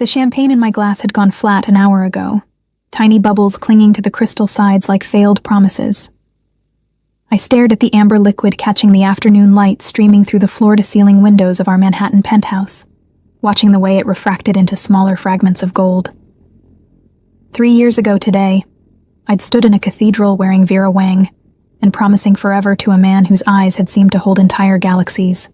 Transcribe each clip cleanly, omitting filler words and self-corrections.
The champagne in my glass had gone flat an hour ago, tiny bubbles clinging to the crystal sides like failed promises. I stared at the amber liquid catching the afternoon light streaming through the floor-to-ceiling windows of our Manhattan penthouse, watching the way it refracted into smaller fragments of gold. 3 years ago today, I'd stood in a cathedral wearing Vera Wang and promising forever to a man whose eyes had seemed to hold entire galaxies.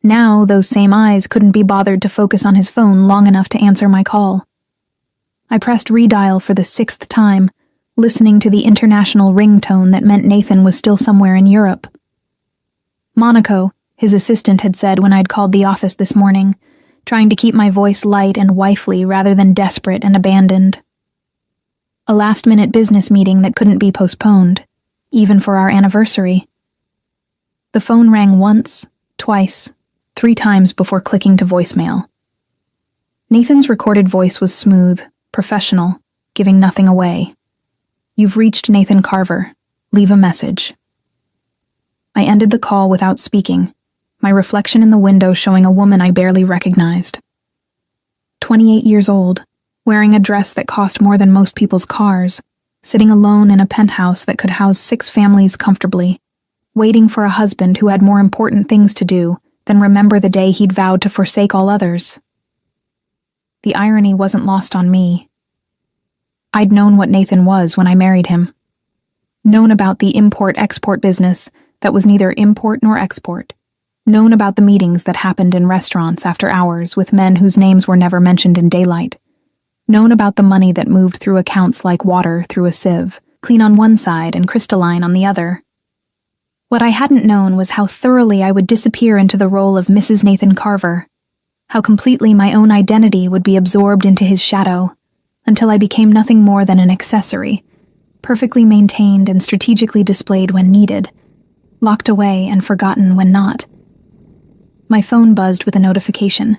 Now, those same eyes couldn't be bothered to focus on his phone long enough to answer my call. I pressed redial for the 6th time, listening to the international ringtone that meant Nathan was still somewhere in Europe. Monaco, his assistant had said when I'd called the office this morning, trying to keep my voice light and wifely rather than desperate and abandoned. A last-minute business meeting that couldn't be postponed, even for our anniversary. The phone rang once, twice, 3 times before clicking to voicemail. Nathan's recorded voice was smooth, professional, giving nothing away. "You've reached Nathan Carver. Leave a message." I ended the call without speaking, my reflection in the window showing a woman I barely recognized. 28 years old, wearing a dress that cost more than most people's cars, sitting alone in a penthouse that could house 6 families comfortably, waiting for a husband who had more important things to do than remember the day he'd vowed to forsake all others. The irony wasn't lost on me. I'd known what Nathan was when I married him. Known about the import-export business that was neither import nor export. Known about the meetings that happened in restaurants after hours with men whose names were never mentioned in daylight. Known about the money that moved through accounts like water through a sieve, clean on one side and crystalline on the other. What I hadn't known was how thoroughly I would disappear into the role of Mrs. Nathan Carver, how completely my own identity would be absorbed into his shadow, until I became nothing more than an accessory, perfectly maintained and strategically displayed when needed, locked away and forgotten when not. My phone buzzed with a notification.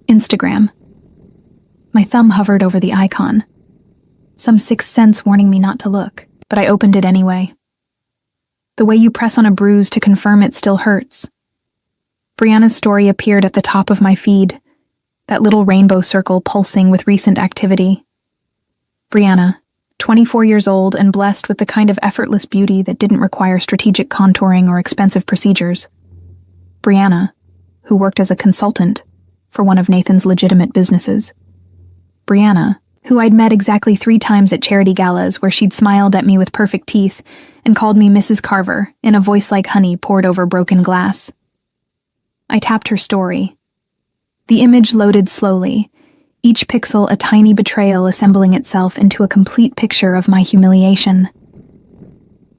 Instagram. My thumb hovered over the icon. Some sixth sense warning me not to look, but I opened it anyway. The way you press on a bruise to confirm it still hurts. Brianna's story appeared at the top of my feed, that little rainbow circle pulsing with recent activity. Brianna, 24 years old and blessed with the kind of effortless beauty that didn't require strategic contouring or expensive procedures. Brianna, who worked as a consultant for one of Nathan's legitimate businesses. Brianna, who I'd met exactly 3 times at charity galas where she'd smiled at me with perfect teeth and called me Mrs. Carver in a voice like honey poured over broken glass. I tapped her story. The image loaded slowly, each pixel a tiny betrayal assembling itself into a complete picture of my humiliation.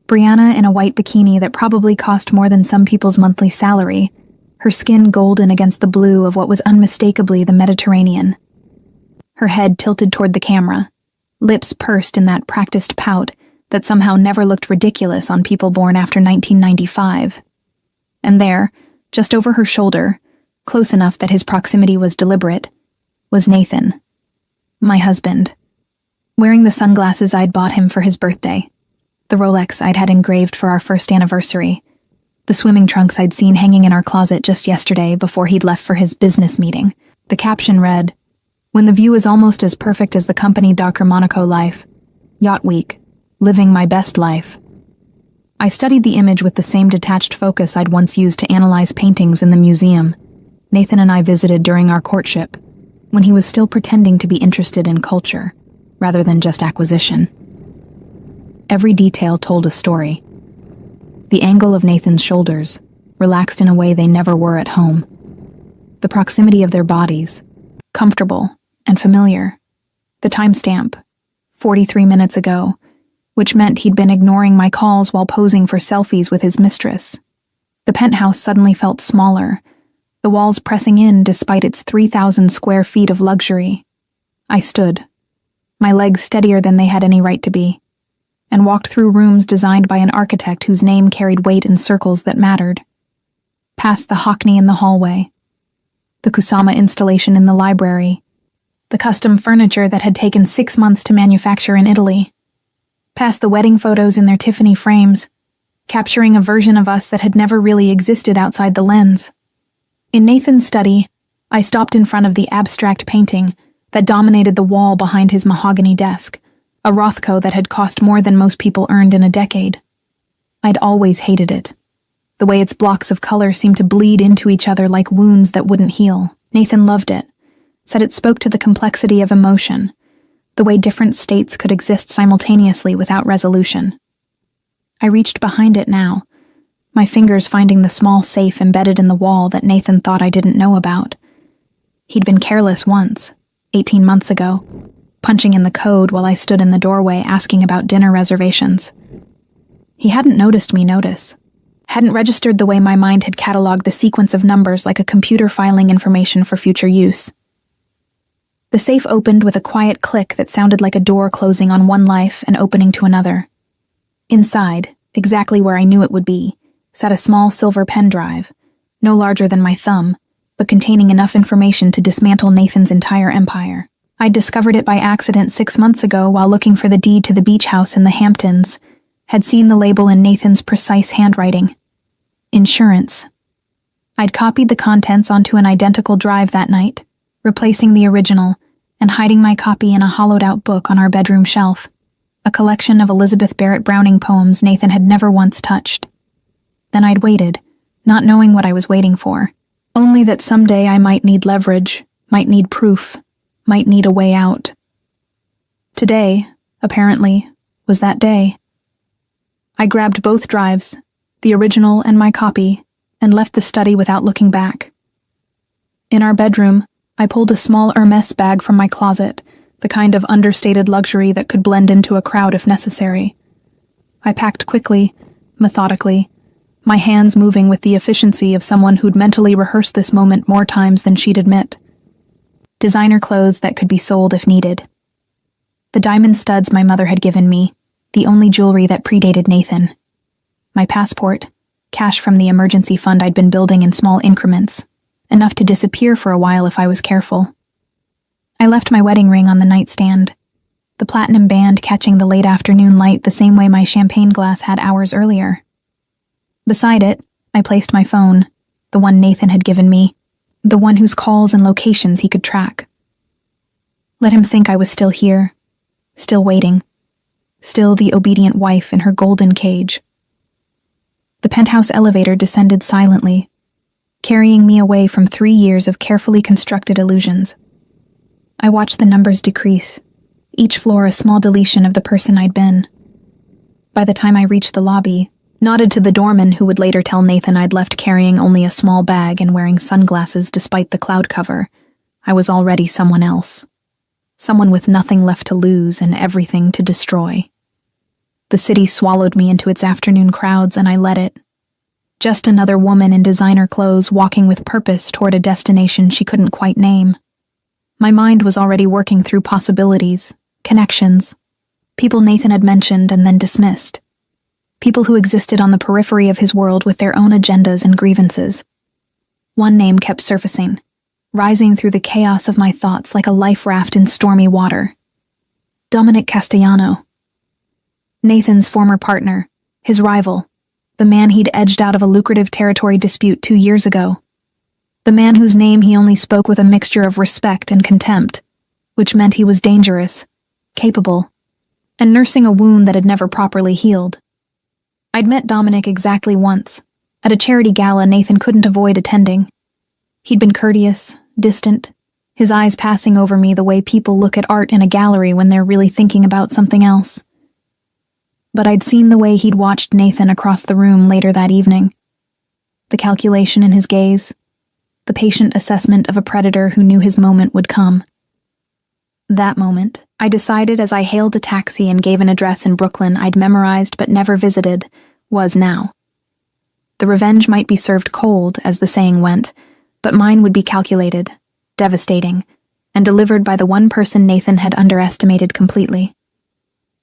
Brianna in a white bikini that probably cost more than some people's monthly salary, her skin golden against the blue of what was unmistakably the Mediterranean. Her head tilted toward the camera, lips pursed in that practiced pout that somehow never looked ridiculous on people born after 1995. And there, just over her shoulder, close enough that his proximity was deliberate, was Nathan, my husband, wearing the sunglasses I'd bought him for his birthday, the Rolex I'd had engraved for our first anniversary, the swimming trunks I'd seen hanging in our closet just yesterday before he'd left for his business meeting. The caption read, "When the view is almost as perfect as the company Dr. Monaco life, Yacht Week, living my best life." I studied the image with the same detached focus I'd once used to analyze paintings in the museum Nathan and I visited during our courtship, when he was still pretending to be interested in culture, rather than just acquisition. Every detail told a story. The angle of Nathan's shoulders, relaxed in a way they never were at home. The proximity of their bodies, comfortable and familiar. The timestamp, 43 minutes ago, which meant he'd been ignoring my calls while posing for selfies with his mistress. The penthouse suddenly felt smaller, the walls pressing in despite its 3,000 square feet of luxury. I stood, my legs steadier than they had any right to be, and walked through rooms designed by an architect whose name carried weight in circles that mattered. Past the Hockney in the hallway, the Kusama installation in the library, the custom furniture that had taken 6 months to manufacture in Italy, past the wedding photos in their Tiffany frames, capturing a version of us that had never really existed outside the lens. In Nathan's study, I stopped in front of the abstract painting that dominated the wall behind his mahogany desk, a Rothko that had cost more than most people earned in a decade. I'd always hated it. The way its blocks of color seemed to bleed into each other like wounds that wouldn't heal. Nathan loved it, said it spoke to the complexity of emotion, the way different states could exist simultaneously without resolution. I reached behind it now, my fingers finding the small safe embedded in the wall that Nathan thought I didn't know about. He'd been careless once, 18 months ago, punching in the code while I stood in the doorway asking about dinner reservations. He hadn't noticed me notice, hadn't registered the way my mind had cataloged the sequence of numbers like a computer filing information for future use. The safe opened with a quiet click that sounded like a door closing on one life and opening to another. Inside, exactly where I knew it would be, sat a small silver pen drive, no larger than my thumb, but containing enough information to dismantle Nathan's entire empire. I'd discovered it by accident 6 months ago while looking for the deed to the beach house in the Hamptons, had seen the label in Nathan's precise handwriting. Insurance. I'd copied the contents onto an identical drive that night, replacing the original, and hiding my copy in a hollowed-out book on our bedroom shelf, a collection of Elizabeth Barrett Browning poems Nathan had never once touched. Then I'd waited, not knowing what I was waiting for, only that someday I might need leverage, might need proof, might need a way out. Today, apparently, was that day. I grabbed both drives, the original and my copy, and left the study without looking back. In our bedroom, I pulled a small Hermes bag from my closet, the kind of understated luxury that could blend into a crowd if necessary. I packed quickly, methodically, my hands moving with the efficiency of someone who'd mentally rehearsed this moment more times than she'd admit. Designer clothes that could be sold if needed. The diamond studs my mother had given me, the only jewelry that predated Nathan. My passport, cash from the emergency fund I'd been building in small increments, enough to disappear for a while if I was careful. I left my wedding ring on the nightstand, the platinum band catching the late afternoon light the same way my champagne glass had hours earlier. Beside it, I placed my phone, the one Nathan had given me, the one whose calls and locations he could track. Let him think I was still here, still waiting, still the obedient wife in her golden cage. The penthouse elevator descended silently, carrying me away from 3 years of carefully constructed illusions. I watched the numbers decrease, each floor a small deletion of the person I'd been. By the time I reached the lobby, nodded to the doorman who would later tell Nathan I'd left carrying only a small bag and wearing sunglasses despite the cloud cover, I was already someone else. Someone with nothing left to lose and everything to destroy. The city swallowed me into its afternoon crowds and I let it. Just another woman in designer clothes walking with purpose toward a destination she couldn't quite name. My mind was already working through possibilities, connections, people Nathan had mentioned and then dismissed. People who existed on the periphery of his world with their own agendas and grievances. One name kept surfacing, rising through the chaos of my thoughts like a life raft in stormy water. Dominic Castellano. Nathan's former partner, his rival, the man he'd edged out of a lucrative territory dispute 2 years ago. The man whose name he only spoke with a mixture of respect and contempt, which meant he was dangerous, capable, and nursing a wound that had never properly healed. I'd met Dominic exactly once, at a charity gala Nathan couldn't avoid attending. He'd been courteous, distant, his eyes passing over me the way people look at art in a gallery when they're really thinking about something else. But I'd seen the way he'd watched Nathan across the room later that evening. The calculation in his gaze, the patient assessment of a predator who knew his moment would come. That moment, I decided as I hailed a taxi and gave an address in Brooklyn I'd memorized but never visited, was now. The revenge might be served cold, as the saying went, but mine would be calculated, devastating, and delivered by the one person Nathan had underestimated completely.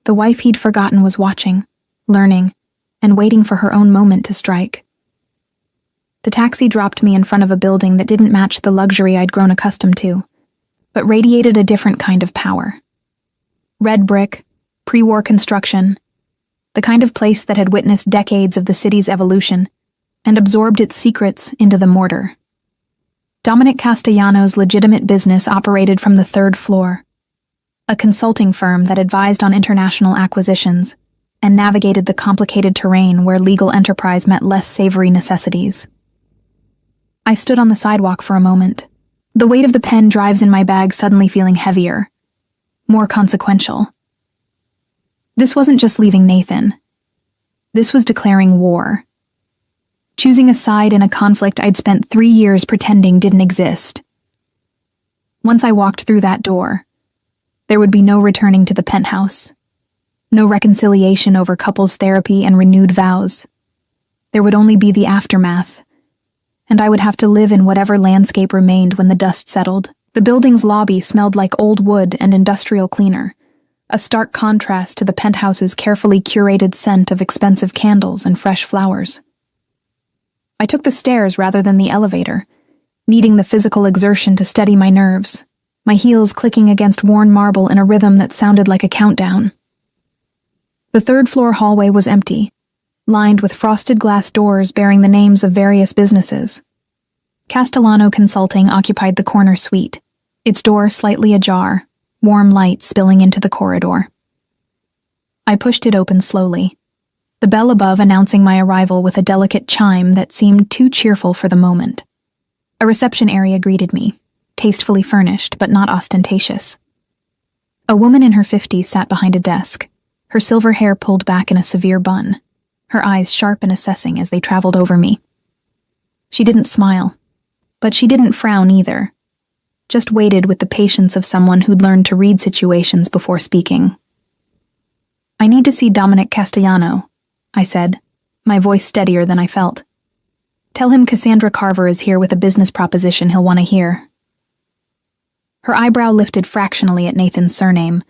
The wife he'd forgotten was watching, learning, and waiting for her own moment to strike. The taxi dropped me in front of a building that didn't match the luxury I'd grown accustomed to, but radiated a different kind of power. Red brick, pre-war construction, the kind of place that had witnessed decades of the city's evolution and absorbed its secrets into the mortar. Dominic Castellano's legitimate business operated from the third floor, a consulting firm that advised on international acquisitions and navigated the complicated terrain where legal enterprise met less savory necessities. I stood on the sidewalk for a moment, the weight of the pen drives in my bag suddenly feeling heavier, more consequential. This wasn't just leaving Nathan. This was declaring war. Choosing a side in a conflict I'd spent 3 years pretending didn't exist. Once I walked through that door, there would be no returning to the penthouse, no reconciliation over couples therapy and renewed vows. There would only be the aftermath, and I would have to live in whatever landscape remained when the dust settled. The building's lobby smelled like old wood and industrial cleaner, a stark contrast to the penthouse's carefully curated scent of expensive candles and fresh flowers. I took the stairs rather than the elevator, needing the physical exertion to steady my nerves, my heels clicking against worn marble in a rhythm that sounded like a countdown. The third-floor hallway was empty, lined with frosted glass doors bearing the names of various businesses. Castellano Consulting occupied the corner suite, its door slightly ajar, warm light spilling into the corridor. I pushed it open slowly, the bell above announcing my arrival with a delicate chime that seemed too cheerful for the moment. A reception area greeted me, tastefully furnished but not ostentatious. A woman in her 50s sat behind a desk, her silver hair pulled back in a severe bun, her eyes sharp and assessing as they traveled over me. She didn't smile, but she didn't frown either, just waited with the patience of someone who'd learned to read situations before speaking. "I need to see Dominic Castellano," I said, my voice steadier than I felt. "Tell him Cassandra Carver is here with a business proposition he'll want to hear." Her eyebrow lifted fractionally at Nathan's surname,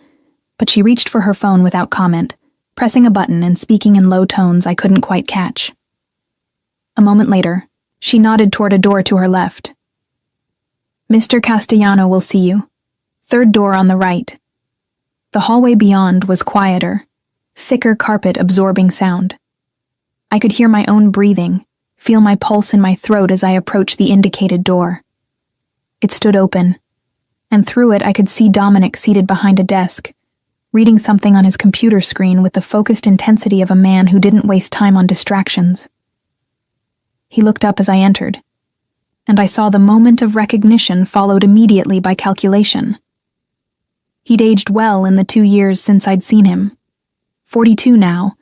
but she reached for her phone without comment, pressing a button and speaking in low tones I couldn't quite catch. A moment later, she nodded toward a door to her left. "Mr. Castellano will see you. Third door on the right." The hallway beyond was quieter, thicker carpet absorbing sound. I could hear my own breathing, feel my pulse in my throat as I approached the indicated door. It stood open, and through it I could see Dominic seated behind a desk, reading something on his computer screen with the focused intensity of a man who didn't waste time on distractions. He looked up as I entered, and I saw the moment of recognition followed immediately by calculation. He'd aged well in the 2 years since I'd seen him, 42 now,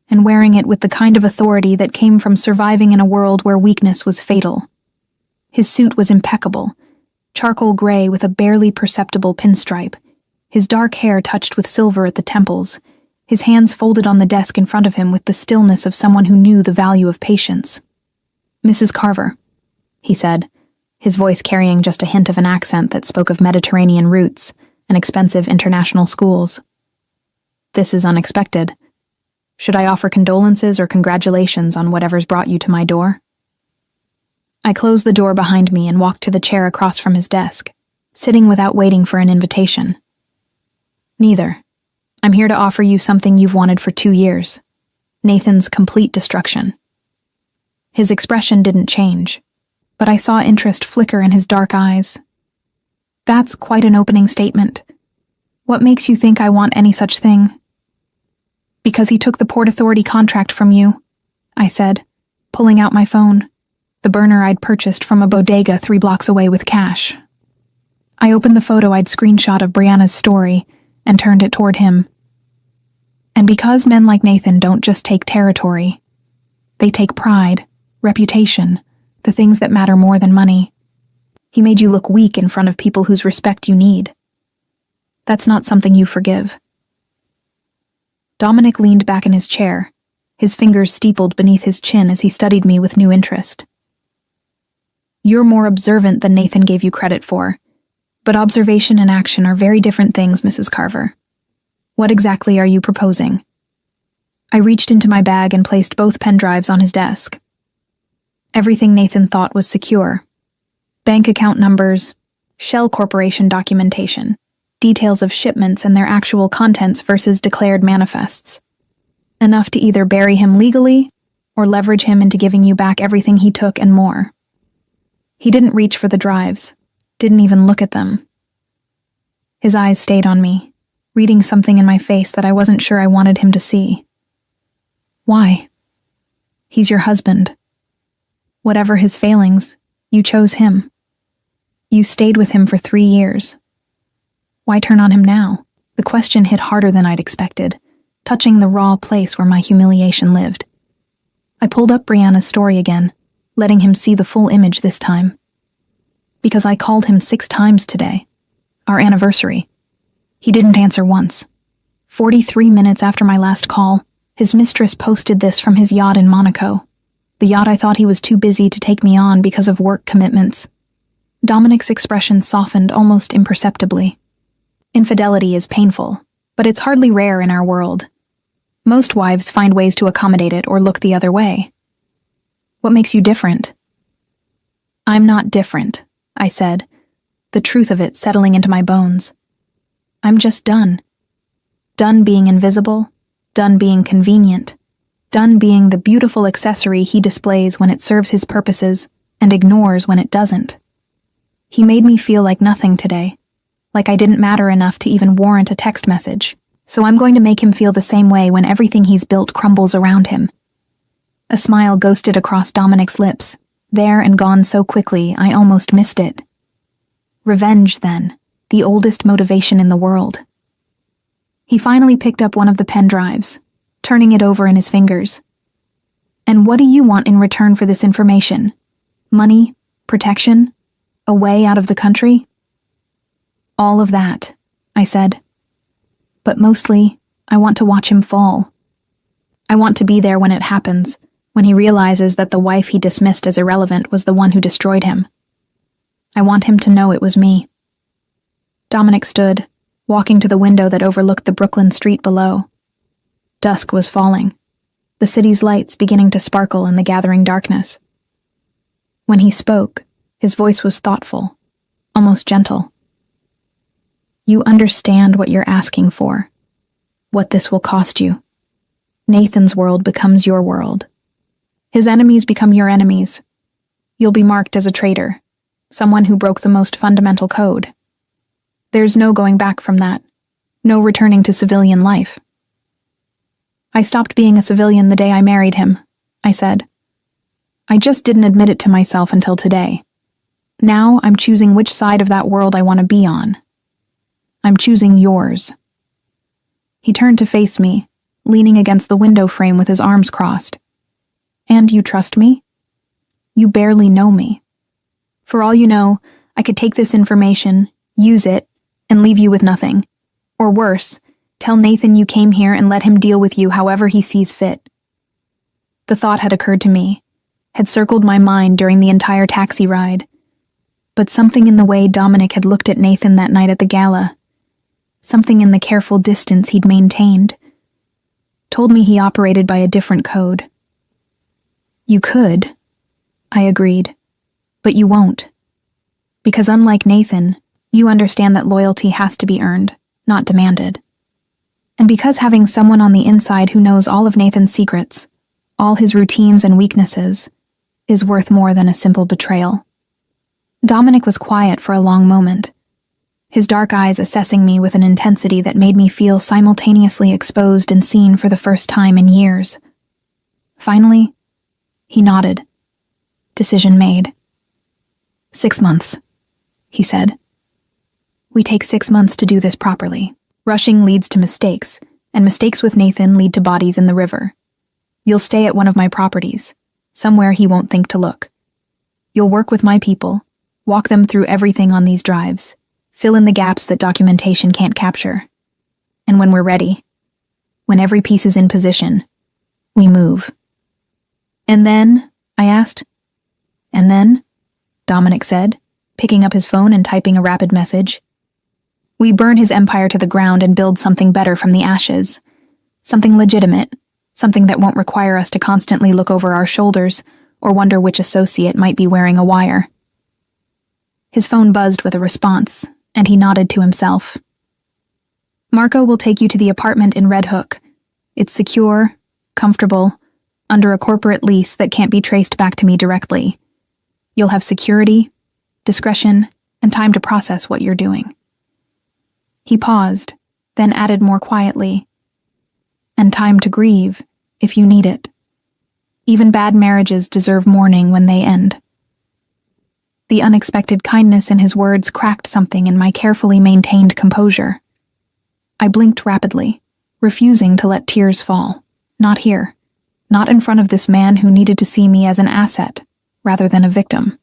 and wearing it with the kind of authority that came from surviving in a world where weakness was fatal. His suit was impeccable, charcoal gray with a barely perceptible pinstripe, his dark hair touched with silver at the temples, his hands folded on the desk in front of him with the stillness of someone who knew the value of patience. "Mrs. Carver," he said, his voice carrying just a hint of an accent that spoke of Mediterranean roots and expensive international schools. "This is unexpected. Should I offer condolences or congratulations on whatever's brought you to my door?" I closed the door behind me and walked to the chair across from his desk, sitting without waiting for an invitation. "Neither. I'm here to offer you something you've wanted for 2 years. Nathan's complete destruction." His expression didn't change, but I saw interest flicker in his dark eyes. "That's quite an opening statement. What makes you think I want any such thing?" "Because he took the Port Authority contract from you," I said, pulling out my phone, the burner I'd purchased from a bodega 3 blocks away with cash. I opened the photo I'd screenshot of Brianna's story and turned it toward him. "And because men like Nathan don't just take territory, they take pride, reputation, the things that matter more than money. He made you look weak in front of people whose respect you need. That's not something you forgive." Dominic leaned back in his chair, his fingers steepled beneath his chin as he studied me with new interest. "You're more observant than Nathan gave you credit for, but observation and action are very different things, Mrs. Carver. What exactly are you proposing?" I reached into my bag and placed both pen drives on his desk. Everything Nathan thought was secure. Bank account numbers, Shell Corporation documentation, details of shipments and their actual contents versus declared manifests. Enough to either bury him legally or leverage him into giving you back everything he took and more. He didn't reach for the drives, didn't even look at them. His eyes stayed on me, reading something in my face that I wasn't sure I wanted him to see. Why? He's your husband. Whatever his failings, you chose him. You stayed with him for 3 years. Why turn on him now? The question hit harder than I'd expected, touching the raw place where my humiliation lived. I pulled up Brianna's story again, letting him see the full image this time. Because I called him 6 times today, our anniversary. He didn't answer once. 43 minutes after my last call, his mistress posted this from his yacht in Monaco, the yacht I thought he was too busy to take me on because of work commitments. Dominic's expression softened almost imperceptibly. Infidelity is painful, but it's hardly rare in our world. Most wives find ways to accommodate it or look the other way. What makes you different? I'm not different, I said, the truth of it settling into my bones. I'm just done. Done being invisible, done being convenient, done being the beautiful accessory he displays when it serves his purposes and ignores when it doesn't. He made me feel like nothing today, like I didn't matter enough to even warrant a text message, so I'm going to make him feel the same way when everything he's built crumbles around him. A smile ghosted across Dominic's lips, there and gone so quickly I almost missed it. Revenge, then, the oldest motivation in the world. He finally picked up one of the pen drives, turning it over in his fingers. And what do you want in return for this information? Money? Protection? A way out of the country? All of that, I said. But mostly, I want to watch him fall. I want to be there when it happens, when he realizes that the wife he dismissed as irrelevant was the one who destroyed him. I want him to know it was me. Dominic stood, walking to the window that overlooked the Brooklyn street below. Dusk was falling, the city's lights beginning to sparkle in the gathering darkness. When he spoke, his voice was thoughtful, almost gentle. You understand what you're asking for, what this will cost you. Nathan's world becomes your world. His enemies become your enemies. You'll be marked as a traitor, someone who broke the most fundamental code. There's no going back from that, no returning to civilian life. I stopped being a civilian the day I married him, I said. I just didn't admit it to myself until today. Now I'm choosing which side of that world I want to be on. I'm choosing yours. He turned to face me, leaning against the window frame with his arms crossed. And you trust me? You barely know me. For all you know, I could take this information, use it, and leave you with nothing. Or worse, tell Nathan you came here and let him deal with you however he sees fit. The thought had occurred to me, had circled my mind during the entire taxi ride. But something in the way Dominic had looked at Nathan that night at the gala, something in the careful distance he'd maintained, told me he operated by a different code. You could, I agreed, but you won't. Because unlike Nathan, you understand that loyalty has to be earned, not demanded. And because having someone on the inside who knows all of Nathan's secrets, all his routines and weaknesses, is worth more than a simple betrayal. Dominic was quiet for a long moment, his dark eyes assessing me with an intensity that made me feel simultaneously exposed and seen for the first time in years. Finally, he nodded. Decision made. 6 months, he said. We take 6 months to do this properly. Rushing leads to mistakes, and mistakes with Nathan lead to bodies in the river. You'll stay at one of my properties, somewhere he won't think to look. You'll work with my people, walk them through everything on these drives, fill in the gaps that documentation can't capture. And when we're ready, when every piece is in position, we move. And then, I asked. And then, Dominic said, picking up his phone and typing a rapid message. We burn his empire to the ground and build something better from the ashes. Something legitimate, something that won't require us to constantly look over our shoulders or wonder which associate might be wearing a wire. His phone buzzed with a response, and he nodded to himself. Marco will take you to the apartment in Red Hook. It's secure, comfortable, under a corporate lease that can't be traced back to me directly. You'll have security, discretion, and time to process what you're doing." He paused, then added more quietly, "And time to grieve, if you need it. Even bad marriages deserve mourning when they end." The unexpected kindness in his words cracked something in my carefully maintained composure. I blinked rapidly, refusing to let tears fall. Not here. Not in front of this man who needed to see me as an asset, rather than a victim.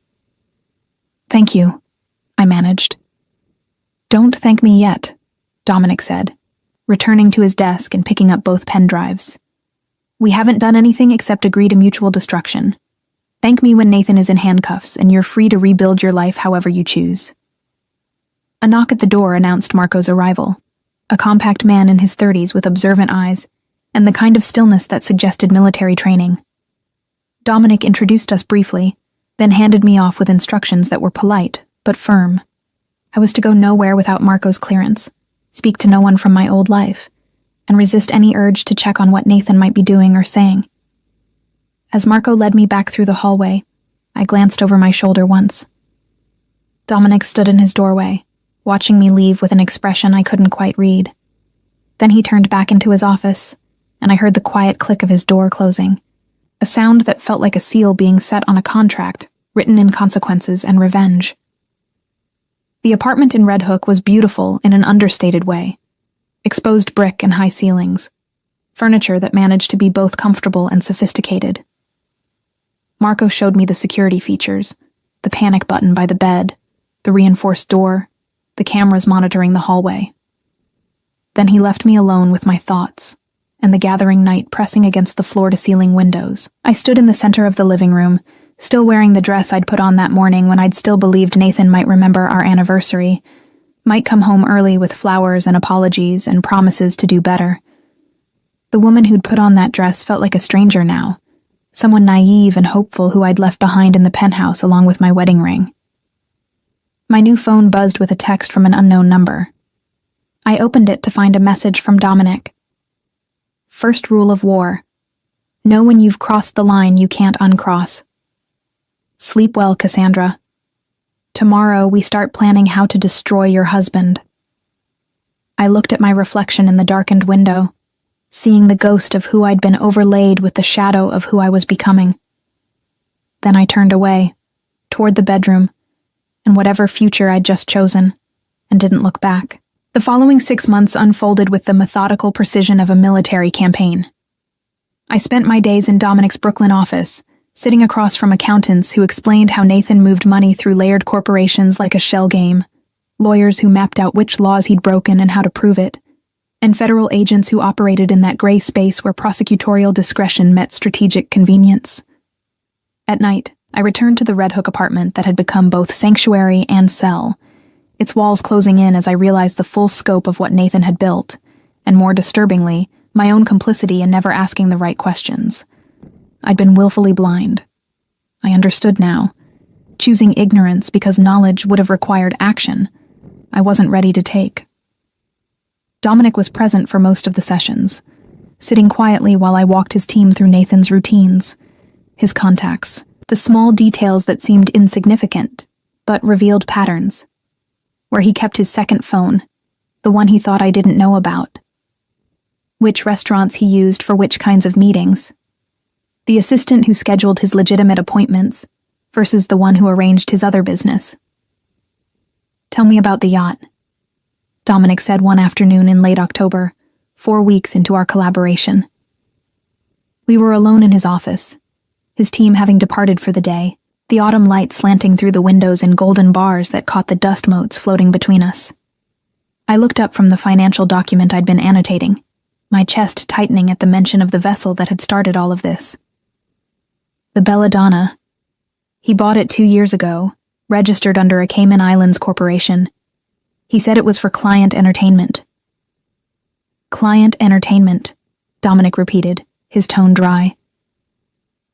"Thank you," I managed. "Don't thank me yet," Dominic said, returning to his desk and picking up both pen drives. "We haven't done anything except agree to mutual destruction. Thank me when Nathan is in handcuffs, and you're free to rebuild your life however you choose." A knock at the door announced Marco's arrival, a compact man in his 30s with observant eyes, and the kind of stillness that suggested military training. Dominic introduced us briefly, then handed me off with instructions that were polite, but firm. I was to go nowhere without Marco's clearance, speak to no one from my old life, and resist any urge to check on what Nathan might be doing or saying. As Marco led me back through the hallway, I glanced over my shoulder once. Dominic stood in his doorway, watching me leave with an expression I couldn't quite read. Then he turned back into his office, and I heard the quiet click of his door closing, a sound that felt like a seal being set on a contract, written in consequences and revenge. The apartment in Red Hook was beautiful in an understated way. Exposed brick and high ceilings. Furniture that managed to be both comfortable and sophisticated. Marco showed me the security features, the panic button by the bed, the reinforced door, the cameras monitoring the hallway. Then he left me alone with my thoughts, and the gathering night pressing against the floor-to-ceiling windows. I stood in the center of the living room, still wearing the dress I'd put on that morning when I'd still believed Nathan might remember our anniversary, might come home early with flowers and apologies and promises to do better. The woman who'd put on that dress felt like a stranger now, someone naive and hopeful who I'd left behind in the penthouse along with my wedding ring. My new phone buzzed with a text from an unknown number. I opened it to find a message from Dominic. "First rule of war. Know when you've crossed the line you can't uncross. Sleep well, Cassandra. Tomorrow we start planning how to destroy your husband." I looked at my reflection in the darkened window, seeing the ghost of who I'd been overlaid with the shadow of who I was becoming. Then I turned away, toward the bedroom, and whatever future I'd just chosen, and didn't look back. The following 6 months unfolded with the methodical precision of a military campaign. I spent my days in Dominic's Brooklyn office, sitting across from accountants who explained how Nathan moved money through layered corporations like a shell game, lawyers who mapped out which laws he'd broken and how to prove it, and federal agents who operated in that gray space where prosecutorial discretion met strategic convenience. At night, I returned to the Red Hook apartment that had become both sanctuary and cell, its walls closing in as I realized the full scope of what Nathan had built, and more disturbingly, my own complicity in never asking the right questions. I'd been willfully blind. I understood now. Choosing ignorance because knowledge would have required action, I wasn't ready to take. Dominic was present for most of the sessions, sitting quietly while I walked his team through Nathan's routines, his contacts, the small details that seemed insignificant, but revealed patterns. Where he kept his second phone, the one he thought I didn't know about. Which restaurants he used for which kinds of meetings. The assistant who scheduled his legitimate appointments versus the one who arranged his other business. "Tell me about the yacht," Dominic said one afternoon in late October, 4 weeks into our collaboration. We were alone in his office, his team having departed for the day, the autumn light slanting through the windows in golden bars that caught the dust motes floating between us. I looked up from the financial document I'd been annotating, my chest tightening at the mention of the vessel that had started all of this. The Belladonna. He bought it 2 years ago, registered under a Cayman Islands corporation. He said it was for client entertainment. "Client entertainment," Dominic repeated, his tone dry.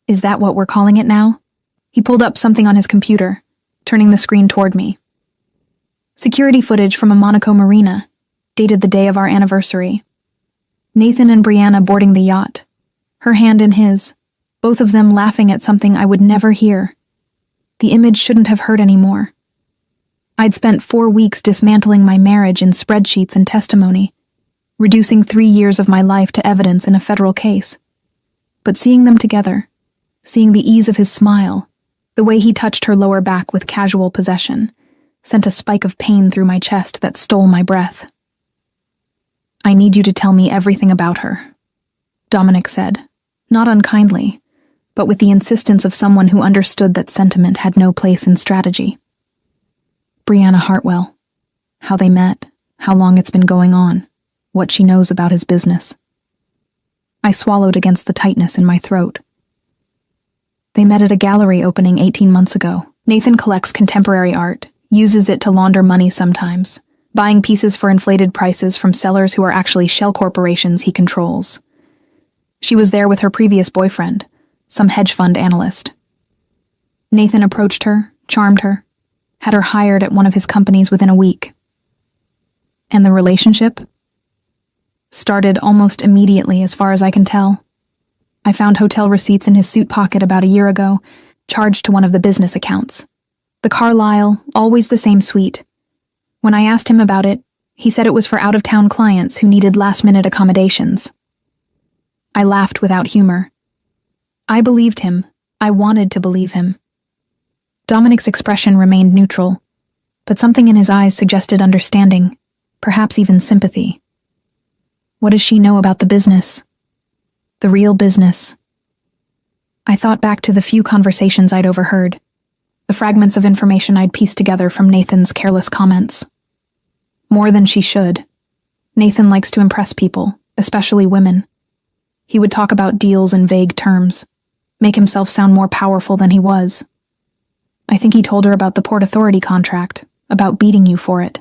"Is that what we're calling it now?" He pulled up something on his computer, turning the screen toward me. Security footage from a Monaco marina, dated the day of our anniversary. Nathan and Brianna boarding the yacht, her hand in his, both of them laughing at something I would never hear. The image shouldn't have hurt anymore, I'd spent 4 weeks dismantling my marriage in spreadsheets and testimony, reducing 3 years of my life to evidence in a federal case. But seeing them together, seeing the ease of his smile, the way he touched her lower back with casual possession, sent a spike of pain through my chest that stole my breath. "I need you to tell me everything about her," Dominic said, not unkindly, but with the insistence of someone who understood that sentiment had no place in strategy. Brianna Hartwell. How they met, how long it's been going on, what she knows about his business. I swallowed against the tightness in my throat. They met at a gallery opening 18 months ago. Nathan collects contemporary art, uses it to launder money sometimes, buying pieces for inflated prices from sellers who are actually shell corporations he controls. She was there with her previous boyfriend, some hedge fund analyst. Nathan approached her, charmed her, had her hired at one of his companies within a week. And the relationship? Started almost immediately, as far as I can tell. I found hotel receipts in his suit pocket about a year ago, charged to one of the business accounts. The Carlisle, always the same suite. When I asked him about it, he said it was for out-of-town clients who needed last-minute accommodations. I laughed without humor. I believed him. I wanted to believe him. Dominic's expression remained neutral, but something in his eyes suggested understanding, perhaps even sympathy. What does she know about the business? The real business. I thought back to the few conversations I'd overheard, the fragments of information I'd pieced together from Nathan's careless comments. More than she should. Nathan likes to impress people, especially women. He would talk about deals in vague terms, make himself sound more powerful than he was. I think he told her about the Port Authority contract, about beating you for it.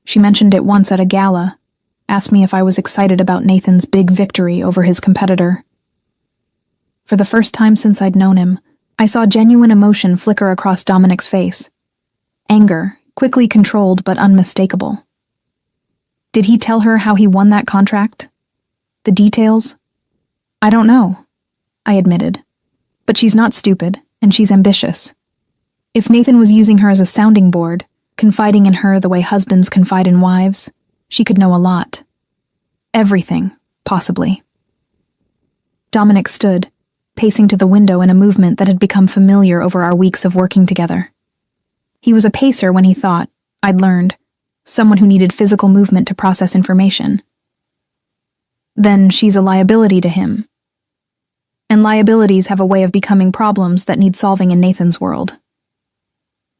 She mentioned it once at a gala, asked me if I was excited about Nathan's big victory over his competitor. For the first time since I'd known him, I saw genuine emotion flicker across Dominic's face. Anger, quickly controlled but unmistakable. Did he tell her how he won that contract? The details? I don't know, I admitted. But she's not stupid, and she's ambitious. If Nathan was using her as a sounding board, confiding in her the way husbands confide in wives, she could know a lot. Everything, possibly. Dominic stood, pacing to the window in a movement that had become familiar over our weeks of working together. He was a pacer when he thought, I'd learned, someone who needed physical movement to process information. Then she's a liability to him. And liabilities have a way of becoming problems that need solving in Nathan's world.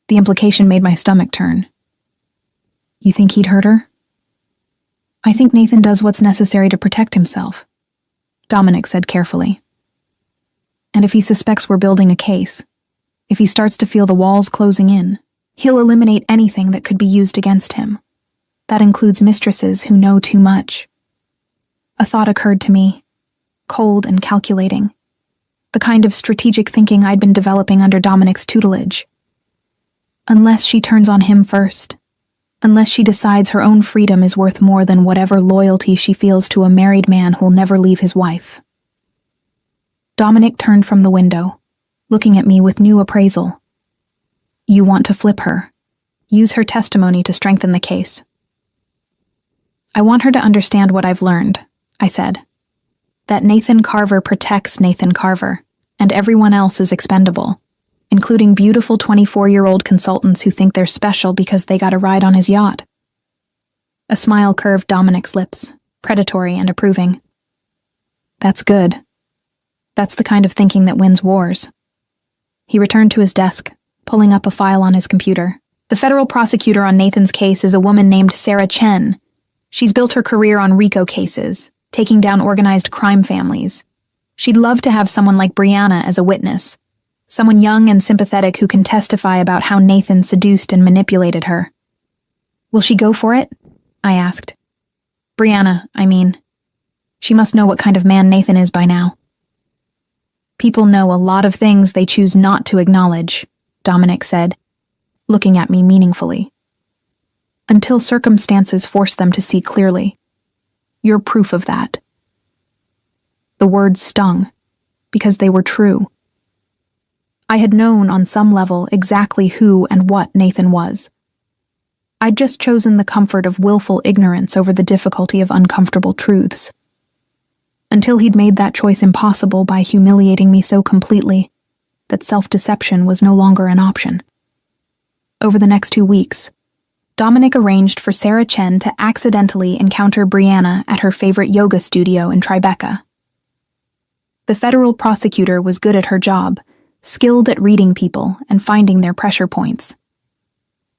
The implication made my stomach turn. You think he'd hurt her? I think Nathan does what's necessary to protect himself, Dominic said carefully. And if he suspects we're building a case, if he starts to feel the walls closing in, he'll eliminate anything that could be used against him. That includes mistresses who know too much. A thought occurred to me, cold and calculating, the kind of strategic thinking I'd been developing under Dominic's tutelage. Unless she turns on him first, unless she decides her own freedom is worth more than whatever loyalty she feels to a married man who'll never leave his wife. Dominic turned from the window, looking at me with new appraisal. You want to flip her, use her testimony to strengthen the case. I want her to understand what I've learned, I said. That Nathan Carver protects Nathan Carver, and everyone else is expendable, including beautiful 24-year-old consultants who think they're special because they got a ride on his yacht. A smile curved Dominic's lips, predatory and approving. That's good. That's the kind of thinking that wins wars. He returned to his desk, pulling up a file on his computer. The federal prosecutor on Nathan's case is a woman named Sarah Chen. She's built her career on RICO cases, taking down organized crime families. She'd love to have someone like Brianna as a witness, someone young and sympathetic who can testify about how Nathan seduced and manipulated her. Will she go for it? I asked. Brianna, I mean. She must know what kind of man Nathan is by now. People know a lot of things they choose not to acknowledge, Dominic said, looking at me meaningfully. Until circumstances force them to see clearly. You're proof of that. The words stung, because they were true. I had known on some level exactly who and what Nathan was. I'd just chosen the comfort of willful ignorance over the difficulty of uncomfortable truths. Until he'd made that choice impossible by humiliating me so completely that self-deception was no longer an option. Over the next 2 weeks, Dominic arranged for Sarah Chen to accidentally encounter Brianna at her favorite yoga studio in Tribeca. The federal prosecutor was good at her job, skilled at reading people and finding their pressure points.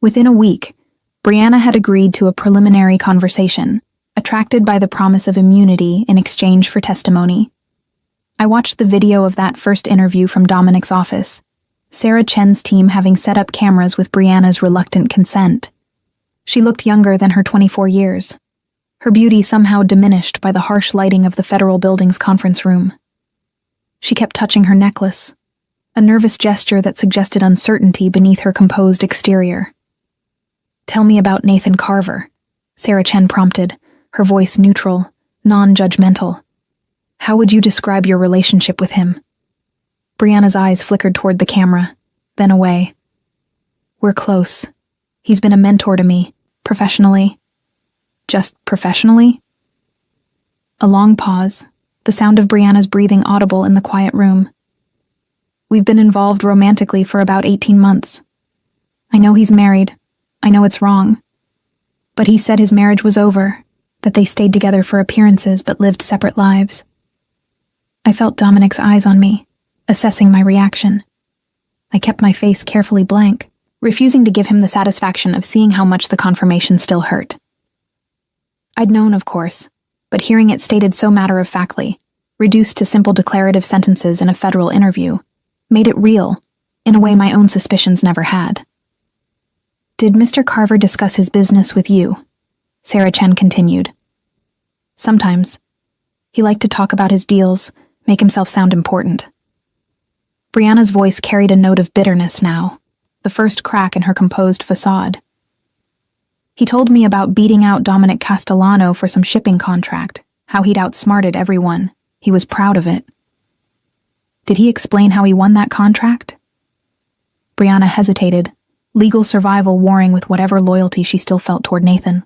Within a week, Brianna had agreed to a preliminary conversation, attracted by the promise of immunity in exchange for testimony. I watched the video of that first interview from Dominic's office, Sarah Chen's team having set up cameras with Brianna's reluctant consent. She looked younger than her 24 years, her beauty somehow diminished by the harsh lighting of the federal building's conference room. She kept touching her necklace, a nervous gesture that suggested uncertainty beneath her composed exterior. "Tell me about Nathan Carver," Sarah Chen prompted, her voice neutral, non-judgmental. "How would you describe your relationship with him?" Brianna's eyes flickered toward the camera, then away. "We're close. He's been a mentor to me, professionally." "Just professionally?" A long pause, the sound of Brianna's breathing audible in the quiet room. "We've been involved romantically for about 18 months. I know he's married. I know it's wrong. But he said his marriage was over, that they stayed together for appearances but lived separate lives." I felt Dominic's eyes on me, assessing my reaction. I kept my face carefully blank, refusing to give him the satisfaction of seeing how much the confirmation still hurt. I'd known, of course, but hearing it stated so matter-of-factly, reduced to simple declarative sentences in a federal interview, made it real, in a way my own suspicions never had. "Did Mr. Carver discuss his business with you?" Sarah Chen continued. "Sometimes. He liked to talk about his deals, make himself sound important." Brianna's voice carried a note of bitterness now, the first crack in her composed facade. "He told me about beating out Dominic Castellano for some shipping contract, how he'd outsmarted everyone. He was proud of it." "Did he explain how he won that contract?" Brianna hesitated, legal survival warring with whatever loyalty she still felt toward Nathan.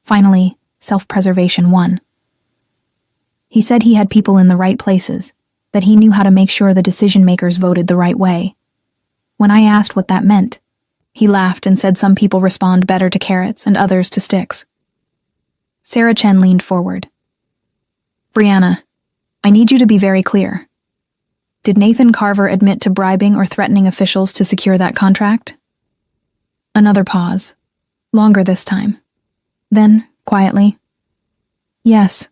Finally, self-preservation won. "He said he had people in the right places, that he knew how to make sure the decision-makers voted the right way. When I asked what that meant, he laughed and said some people respond better to carrots and others to sticks." Sarah Chen leaned forward. "Brianna, I need you to be very clear. Did Nathan Carver admit to bribing or threatening officials to secure that contract?" Another pause, longer this time. Then, quietly, "Yes."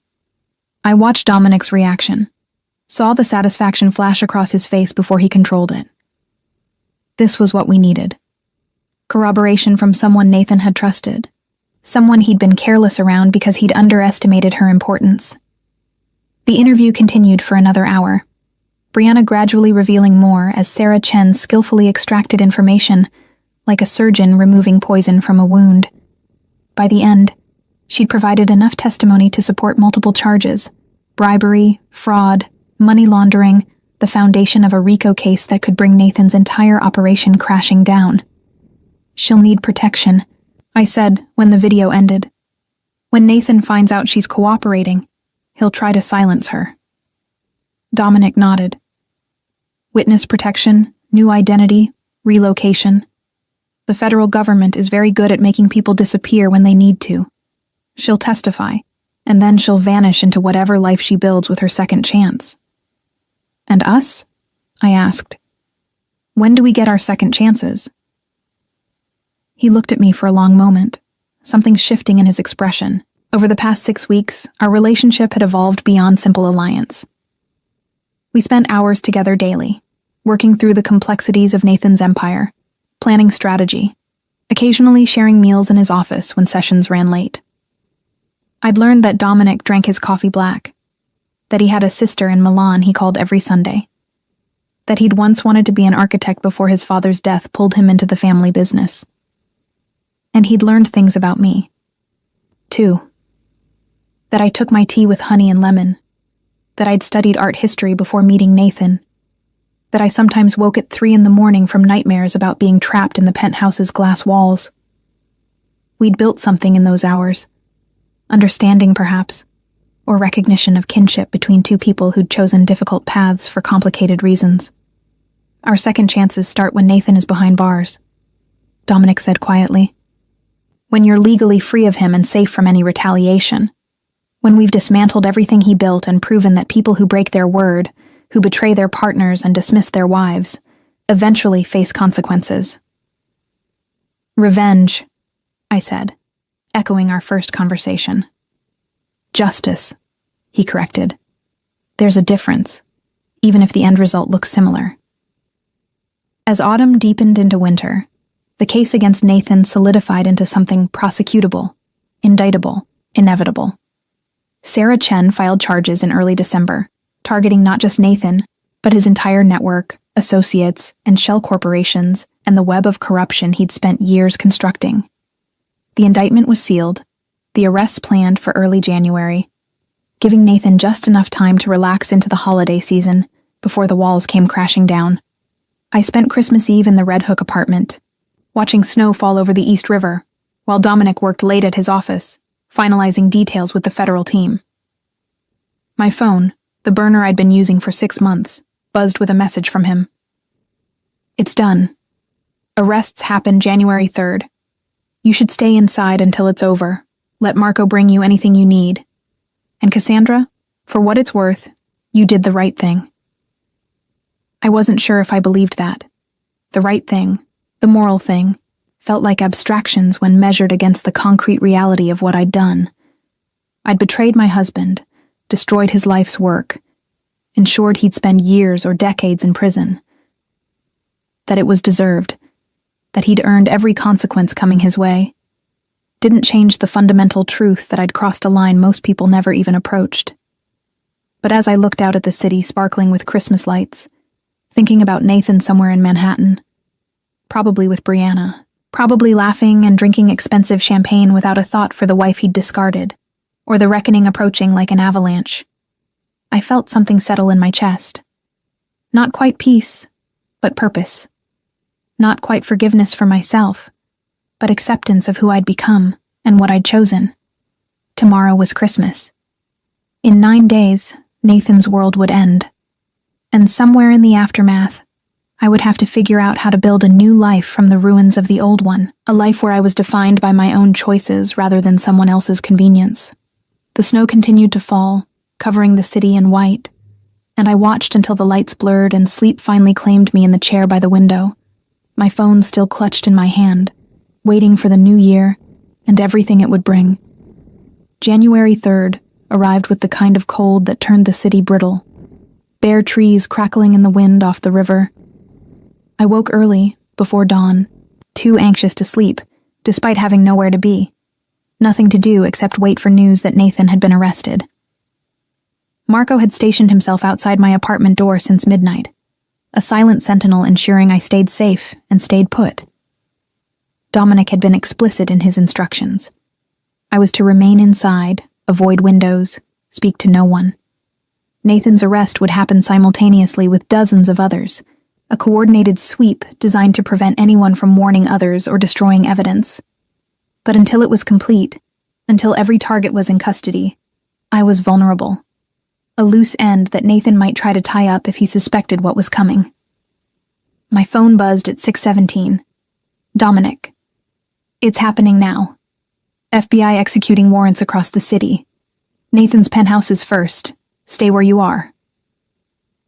I watched Dominic's reaction, saw the satisfaction flash across his face before he controlled it. This was what we needed. Corroboration from someone Nathan had trusted, someone he'd been careless around because he'd underestimated her importance. The interview continued for another hour, Brianna gradually revealing more as Sarah Chen skillfully extracted information, like a surgeon removing poison from a wound. By the end, she'd provided enough testimony to support multiple charges: bribery, fraud, money laundering, the foundation of a RICO case that could bring Nathan's entire operation crashing down. "She'll need protection," I said when the video ended. "When Nathan finds out she's cooperating, he'll try to silence her." Dominic nodded. "Witness protection, new identity, relocation. The federal government is very good at making people disappear when they need to. She'll testify, and then she'll vanish into whatever life she builds with her second chance." "And us?" I asked. "When do we get our second chances?" He looked at me for a long moment, something shifting in his expression. Over the past 6 weeks, our relationship had evolved beyond simple alliance. We spent hours together daily, working through the complexities of Nathan's empire, planning strategy, occasionally sharing meals in his office when sessions ran late. I'd learned that Dominic drank his coffee black, that he had a sister in Milan he called every Sunday, that he'd once wanted to be an architect before his father's death pulled him into the family business. And he'd learned things about me, too. That I took my tea with honey and lemon, that I'd studied art history before meeting Nathan, that I sometimes woke at 3 a.m. from nightmares about being trapped in the penthouse's glass walls. We'd built something in those hours. Understanding, perhaps, or recognition of kinship between two people who'd chosen difficult paths for complicated reasons. Our second chances start when Nathan is behind bars, Dominic said quietly. When you're legally free of him and safe from any retaliation. When we've dismantled everything he built and proven that people who break their word, who betray their partners and dismiss their wives, eventually face consequences. Revenge, I said, echoing our first conversation. Justice, he corrected. There's a difference, even if the end result looks similar. As autumn deepened into winter, the case against Nathan solidified into something prosecutable, indictable, inevitable. Sarah Chen filed charges in early December, targeting not just Nathan, but his entire network, associates, and shell corporations, and the web of corruption he'd spent years constructing. The indictment was sealed, the arrests planned for early January, giving Nathan just enough time to relax into the holiday season before the walls came crashing down. I spent Christmas Eve in the Red Hook apartment, watching snow fall over the East River, while Dominic worked late at his office, finalizing details with the federal team. My phone, the burner I'd been using for 6 months, buzzed with a message from him. It's done. Arrests happen January 3rd. You should stay inside until it's over. Let Marco bring you anything you need. And Cassandra, for what it's worth, you did the right thing. I wasn't sure if I believed that. The right thing, the moral thing, felt like abstractions when measured against the concrete reality of what I'd done. I'd betrayed my husband, destroyed his life's work, ensured he'd spend years or decades in prison. That it was deserved, that he'd earned every consequence coming his way, didn't change the fundamental truth that I'd crossed a line most people never even approached. But as I looked out at the city sparkling with Christmas lights, thinking about Nathan somewhere in Manhattan, probably with Brianna, probably laughing and drinking expensive champagne without a thought for the wife he'd discarded, or the reckoning approaching like an avalanche, I felt something settle in my chest. Not quite peace, but purpose. Not quite forgiveness for myself, but acceptance of who I'd become and what I'd chosen. Tomorrow was Christmas. In 9 days, Nathan's world would end. And somewhere in the aftermath, I would have to figure out how to build a new life from the ruins of the old one, a life where I was defined by my own choices rather than someone else's convenience. The snow continued to fall, covering the city in white, and I watched until the lights blurred and sleep finally claimed me in the chair by the window, my phone still clutched in my hand, waiting for the new year and everything it would bring. January 3rd arrived with the kind of cold that turned the city brittle, bare trees crackling in the wind off the river. I woke early, before dawn, too anxious to sleep, despite having nowhere to be. Nothing to do except wait for news that Nathan had been arrested. Marco had stationed himself outside my apartment door since midnight, a silent sentinel ensuring I stayed safe and stayed put. Dominic had been explicit in his instructions. I was to remain inside, avoid windows, speak to no one. Nathan's arrest would happen simultaneously with dozens of others, a coordinated sweep designed to prevent anyone from warning others or destroying evidence. But until it was complete, until every target was in custody, I was vulnerable. A loose end that Nathan might try to tie up if he suspected what was coming. My phone buzzed at 6:17. Dominic. It's happening now. FBI executing warrants across the city. Nathan's penthouse is first. Stay where you are.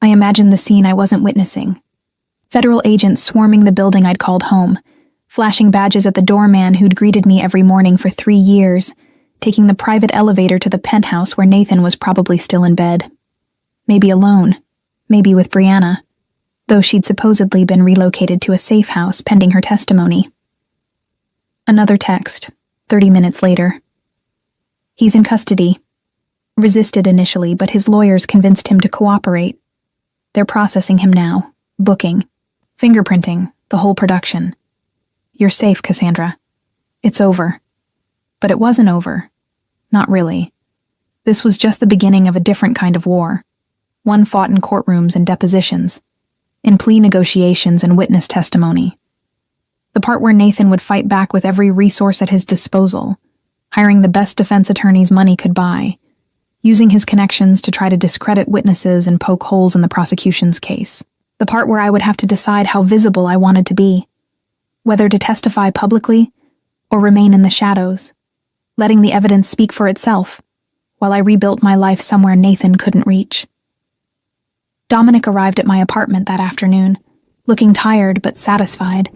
I imagined the scene I wasn't witnessing. Federal agents swarming the building I'd called home, flashing badges at the doorman who'd greeted me every morning for 3 years, taking the private elevator to the penthouse where Nathan was probably still in bed. Maybe alone, maybe with Brianna, though she'd supposedly been relocated to a safe house pending her testimony. Another text, 30 minutes later. He's in custody. Resisted initially, but his lawyers convinced him to cooperate. They're processing him now, booking, fingerprinting, the whole production. You're safe, Cassandra. It's over. But it wasn't over. Not really. This was just the beginning of a different kind of war. One fought in courtrooms and depositions. in plea negotiations and witness testimony. The part where Nathan would fight back with every resource at his disposal, hiring the best defense attorneys money could buy, using his connections to try to discredit witnesses and poke holes in the prosecution's case. The part where I would have to decide how visible I wanted to be, whether to testify publicly or remain in the shadows, letting the evidence speak for itself while I rebuilt my life somewhere Nathan couldn't reach. Dominic arrived at my apartment that afternoon, looking tired but satisfied,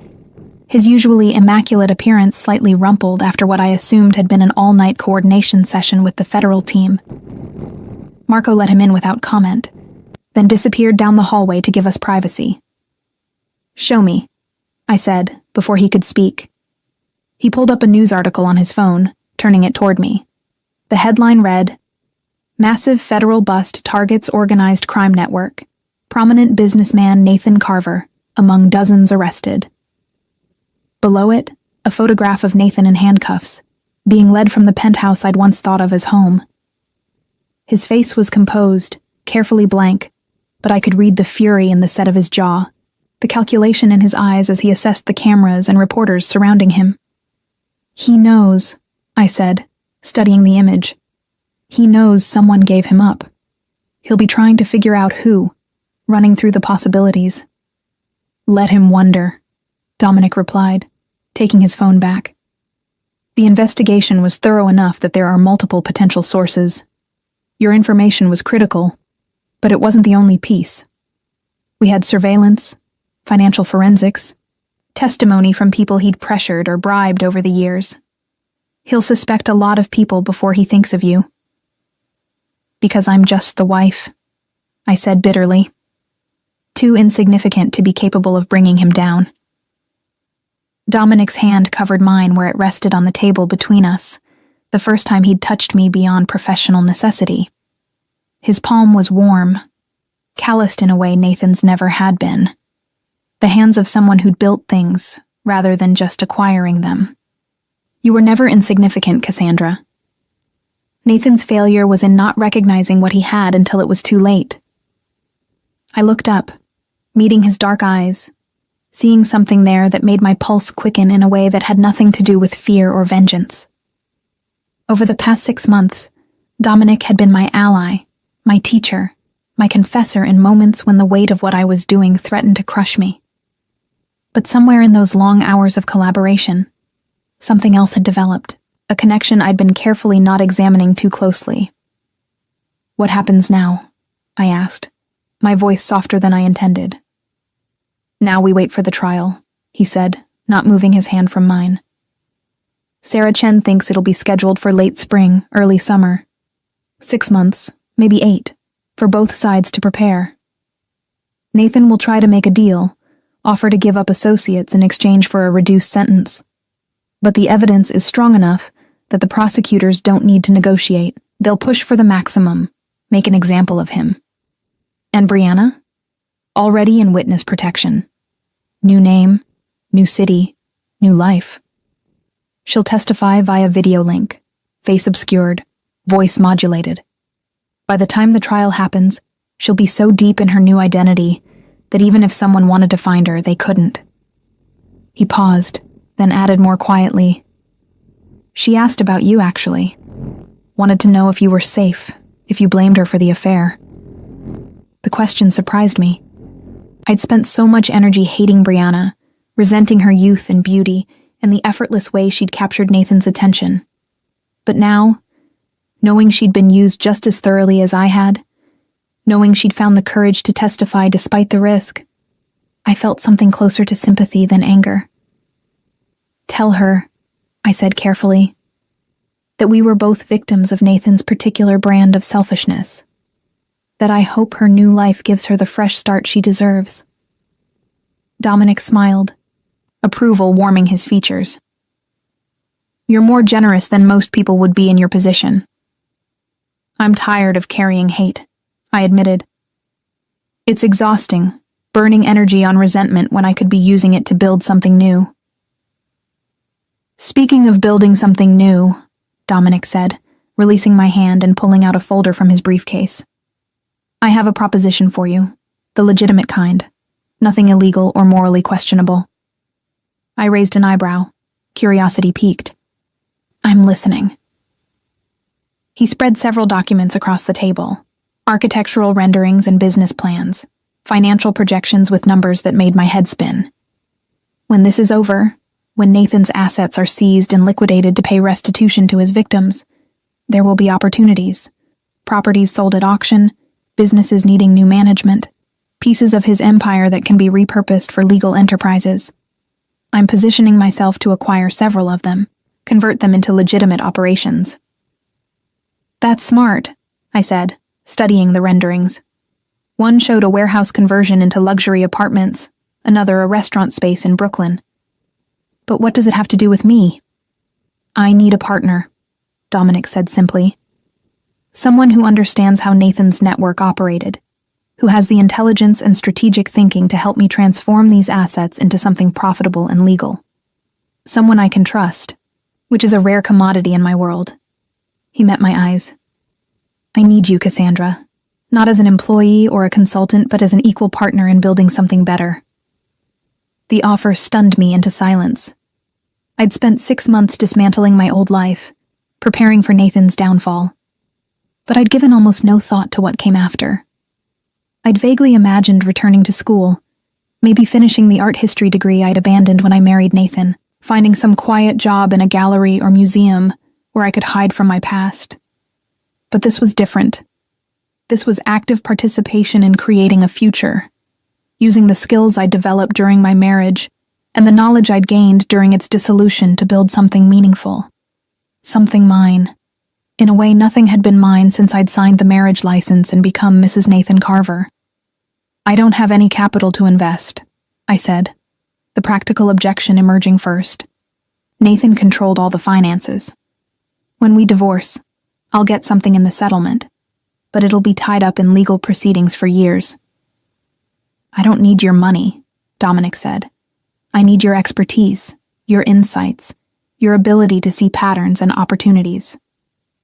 his usually immaculate appearance slightly rumpled after what I assumed had been an all-night coordination session with the federal team. Marco let him in without comment, then disappeared down the hallway to give us privacy. "Show me," I said, before he could speak. He pulled up a news article on his phone, turning it toward me. The headline read, "Massive federal bust targets organized crime network. Prominent businessman Nathan Carver, among dozens arrested." Below it, a photograph of Nathan in handcuffs, being led from the penthouse I'd once thought of as home. His face was composed, carefully blank, but I could read the fury in the set of his jaw, the calculation in his eyes as he assessed the cameras and reporters surrounding him. "He knows," I said, studying the image. "He knows someone gave him up. He'll be trying to figure out who, running through the possibilities." "Let him wonder," Dominic replied, taking his phone back. "The investigation was thorough enough that there are multiple potential sources. Your information was critical, but it wasn't the only piece. We had surveillance, financial forensics, testimony from people he'd pressured or bribed over the years. He'll suspect a lot of people before he thinks of you." "Because I'm just the wife," I said bitterly. Too insignificant to be capable of bringing him down. Dominic's hand covered mine where it rested on the table between us, the first time he'd touched me beyond professional necessity. His palm was warm, calloused in a way Nathan's never had been. The hands of someone who'd built things, rather than just acquiring them. "You were never insignificant, Cassandra." Nathan's failure was in not recognizing what he had until it was too late. I looked up, meeting his dark eyes, seeing something there that made my pulse quicken in a way that had nothing to do with fear or vengeance. Over the past 6 months, Dominic had been my ally, my teacher, my confessor in moments when the weight of what I was doing threatened to crush me. But somewhere in those long hours of collaboration, something else had developed, a connection I'd been carefully not examining too closely. "What happens now?" I asked, my voice softer than I intended. "Now we wait for the trial," he said, not moving his hand from mine. "Sarah Chen thinks it'll be scheduled for late spring, early summer. 6 months, maybe 8, for both sides to prepare. Nathan will try to make a deal, offer to give up associates in exchange for a reduced sentence. But the evidence is strong enough that the prosecutors don't need to negotiate. They'll push for the maximum, make an example of him. And Brianna? Already in witness protection. New name, new city, new life. She'll testify via video link, face obscured, voice modulated. By the time the trial happens, she'll be so deep in her new identity that even if someone wanted to find her, they couldn't." He paused, then added more quietly, "She asked about you, actually. Wanted to know if you were safe, if you blamed her for the affair." The question surprised me. I'd spent so much energy hating Brianna, resenting her youth and beauty, and the effortless way she'd captured Nathan's attention. But now, knowing she'd been used just as thoroughly as I had, knowing she'd found the courage to testify despite the risk, I felt something closer to sympathy than anger. "Tell her," I said carefully, "that we were both victims of Nathan's particular brand of selfishness. That I hope her new life gives her the fresh start she deserves." Dominic smiled, approval warming his features. "You're more generous than most people would be in your position." "I'm tired of carrying hate," I admitted. "It's exhausting, burning energy on resentment when I could be using it to build something new." "Speaking of building something new," Dominic said, releasing my hand and pulling out a folder from his briefcase. "I have a proposition for you, the legitimate kind. Nothing illegal or morally questionable. I raised an eyebrow. Curiosity piqued. I'm listening. He spread several documents across the table. Architectural renderings and business plans. Financial projections with numbers that made my head spin. When this is over, when Nathan's assets are seized and liquidated to pay restitution to his victims, there will be opportunities. Properties sold at auction, businesses needing new management, pieces of his empire that can be repurposed for legal enterprises. I'm positioning myself to acquire several of them, convert them into legitimate operations. That's smart, I said, studying the renderings. One showed a warehouse conversion into luxury apartments, another a restaurant space in Brooklyn. But what does it have to do with me? I need a partner, Dominic said simply. Someone who understands how Nathan's network operated, who has the intelligence and strategic thinking to help me transform these assets into something profitable and legal. Someone I can trust, which is a rare commodity in my world. He met my eyes. I need you, Cassandra, not as an employee or a consultant, but as an equal partner in building something better. The offer stunned me into silence. I'd spent 6 months dismantling my old life, preparing for Nathan's downfall. But I'd given almost no thought to what came after. I'd vaguely imagined returning to school, maybe finishing the art history degree I'd abandoned when I married Nathan, finding some quiet job in a gallery or museum where I could hide from my past. But this was different. This was active participation in creating a future, using the skills I'd developed during my marriage and the knowledge I'd gained during its dissolution to build something meaningful. Something mine. In a way, nothing had been mine since I'd signed the marriage license and become Mrs. Nathan Carver. I don't have any capital to invest, I said, the practical objection emerging first. Nathan controlled all the finances. When we divorce, I'll get something in the settlement, but it'll be tied up in legal proceedings for years. I don't need your money, Dominic said. I need your expertise, your insights, your ability to see patterns and opportunities.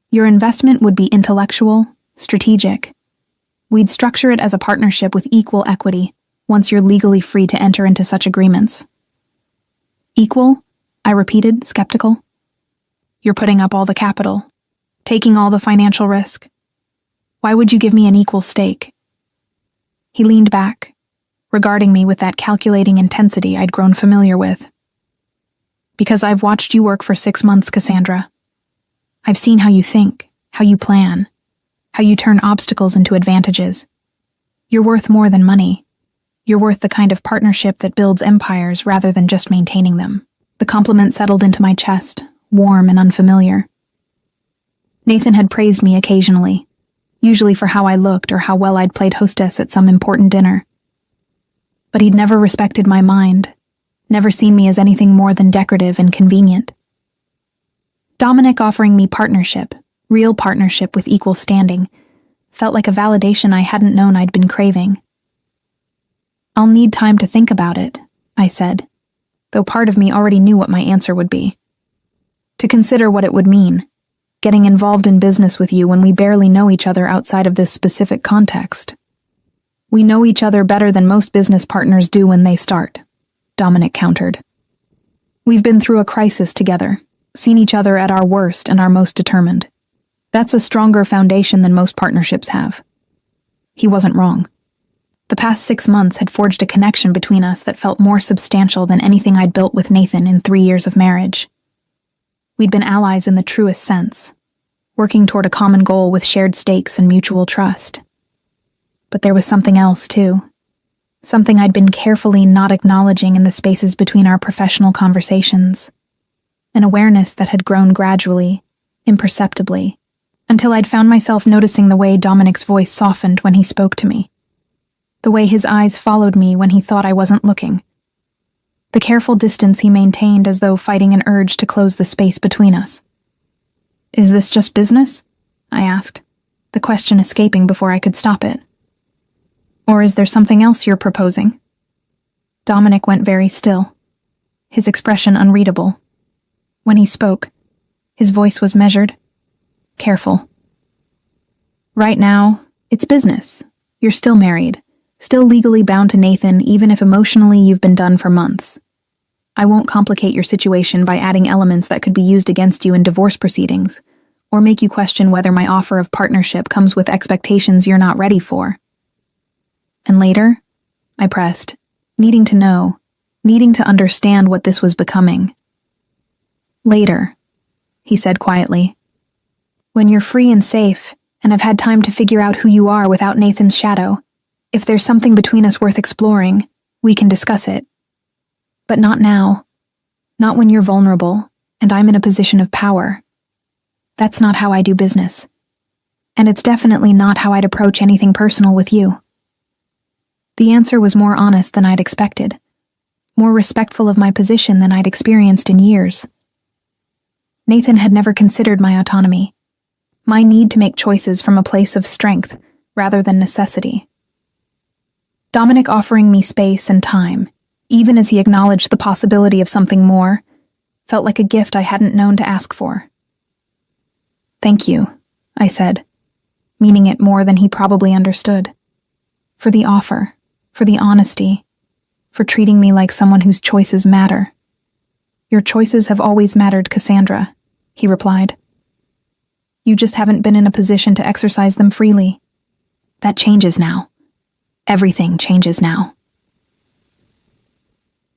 Your investment would be intellectual, strategic. We'd structure it as a partnership with equal equity once you're legally free to enter into such agreements. Equal? I repeated, skeptical. You're putting up all the capital, taking all the financial risk. Why would you give me an equal stake? He leaned back, regarding me with that calculating intensity I'd grown familiar with. Because I've watched you work for 6 months, Cassandra. I've seen how you think, how you plan, how you turn obstacles into advantages. You're worth more than money. You're worth the kind of partnership that builds empires rather than just maintaining them. The compliment settled into my chest, warm and unfamiliar. Nathan had praised me occasionally, usually for how I looked or how well I'd played hostess at some important dinner. But he'd never respected my mind, never seen me as anything more than decorative and convenient. Dominic offering me partnership, real partnership with equal standing, felt like a validation I hadn't known I'd been craving. I'll need time to think about it, I said, though part of me already knew what my answer would be. To consider what it would mean, getting involved in business with you when we barely know each other outside of this specific context. We know each other better than most business partners do when they start, Dominic countered. We've been through a crisis together, seen each other at our worst and our most determined. That's a stronger foundation than most partnerships have. He wasn't wrong. The past 6 months had forged a connection between us that felt more substantial than anything I'd built with Nathan in 3 years of marriage. We'd been allies in the truest sense, working toward a common goal with shared stakes and mutual trust. But there was something else, too. Something I'd been carefully not acknowledging in the spaces between our professional conversations. An awareness that had grown gradually, imperceptibly, until I'd found myself noticing the way Dominic's voice softened when he spoke to me. The way his eyes followed me when he thought I wasn't looking. The careful distance he maintained as though fighting an urge to close the space between us. Is this just business? I asked, the question escaping before I could stop it. Or is there something else you're proposing? Dominic went very still, his expression unreadable. When he spoke, his voice was measured, careful. Right now, it's business. You're still married, Still legally bound to Nathan even if emotionally you've been done for months. I won't complicate your situation by adding elements that could be used against you in divorce proceedings, or make you question whether my offer of partnership comes with expectations you're not ready for. And later, I pressed, needing to know, needing to understand what this was becoming. Later, he said quietly. When you're free and safe, and I've had time to figure out who you are without Nathan's shadow, if there's something between us worth exploring, we can discuss it. But not now. Not when you're vulnerable, and I'm in a position of power. That's not how I do business. And it's definitely not how I'd approach anything personal with you. The answer was more honest than I'd expected, more respectful of my position than I'd experienced in years. Nathan had never considered my autonomy, my need to make choices from a place of strength rather than necessity. Dominic offering me space and time, even as he acknowledged the possibility of something more, felt like a gift I hadn't known to ask for. Thank you, I said, meaning it more than he probably understood. For the offer, for the honesty, for treating me like someone whose choices matter. Your choices have always mattered, Cassandra, he replied. You just haven't been in a position to exercise them freely. That changes now. Everything changes now.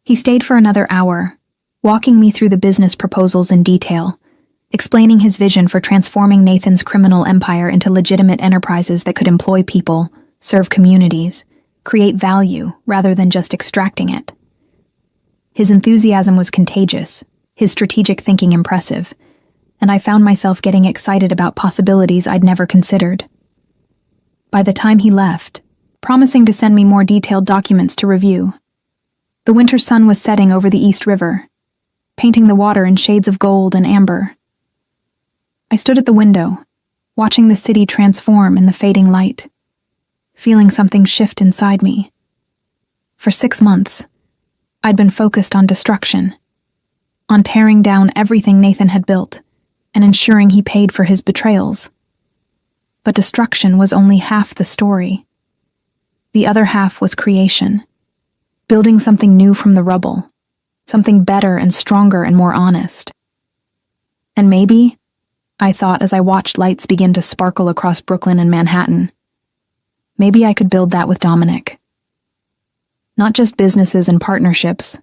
He stayed for another hour, walking me through the business proposals in detail, explaining his vision for transforming Nathan's criminal empire into legitimate enterprises that could employ people, serve communities, create value rather than just extracting it. His enthusiasm was contagious, his strategic thinking impressive, and I found myself getting excited about possibilities I'd never considered. By the time he left, promising to send me more detailed documents to review, the winter sun was setting over the East River, painting the water in shades of gold and amber. I stood at the window, watching the city transform in the fading light, feeling something shift inside me. For 6 months, I'd been focused on destruction, on tearing down everything Nathan had built and ensuring he paid for his betrayals. But destruction was only half the story. The other half was creation, building something new from the rubble, something better and stronger and more honest. And maybe, I thought as I watched lights begin to sparkle across Brooklyn and Manhattan, maybe I could build that with Dominic. Not just businesses and partnerships,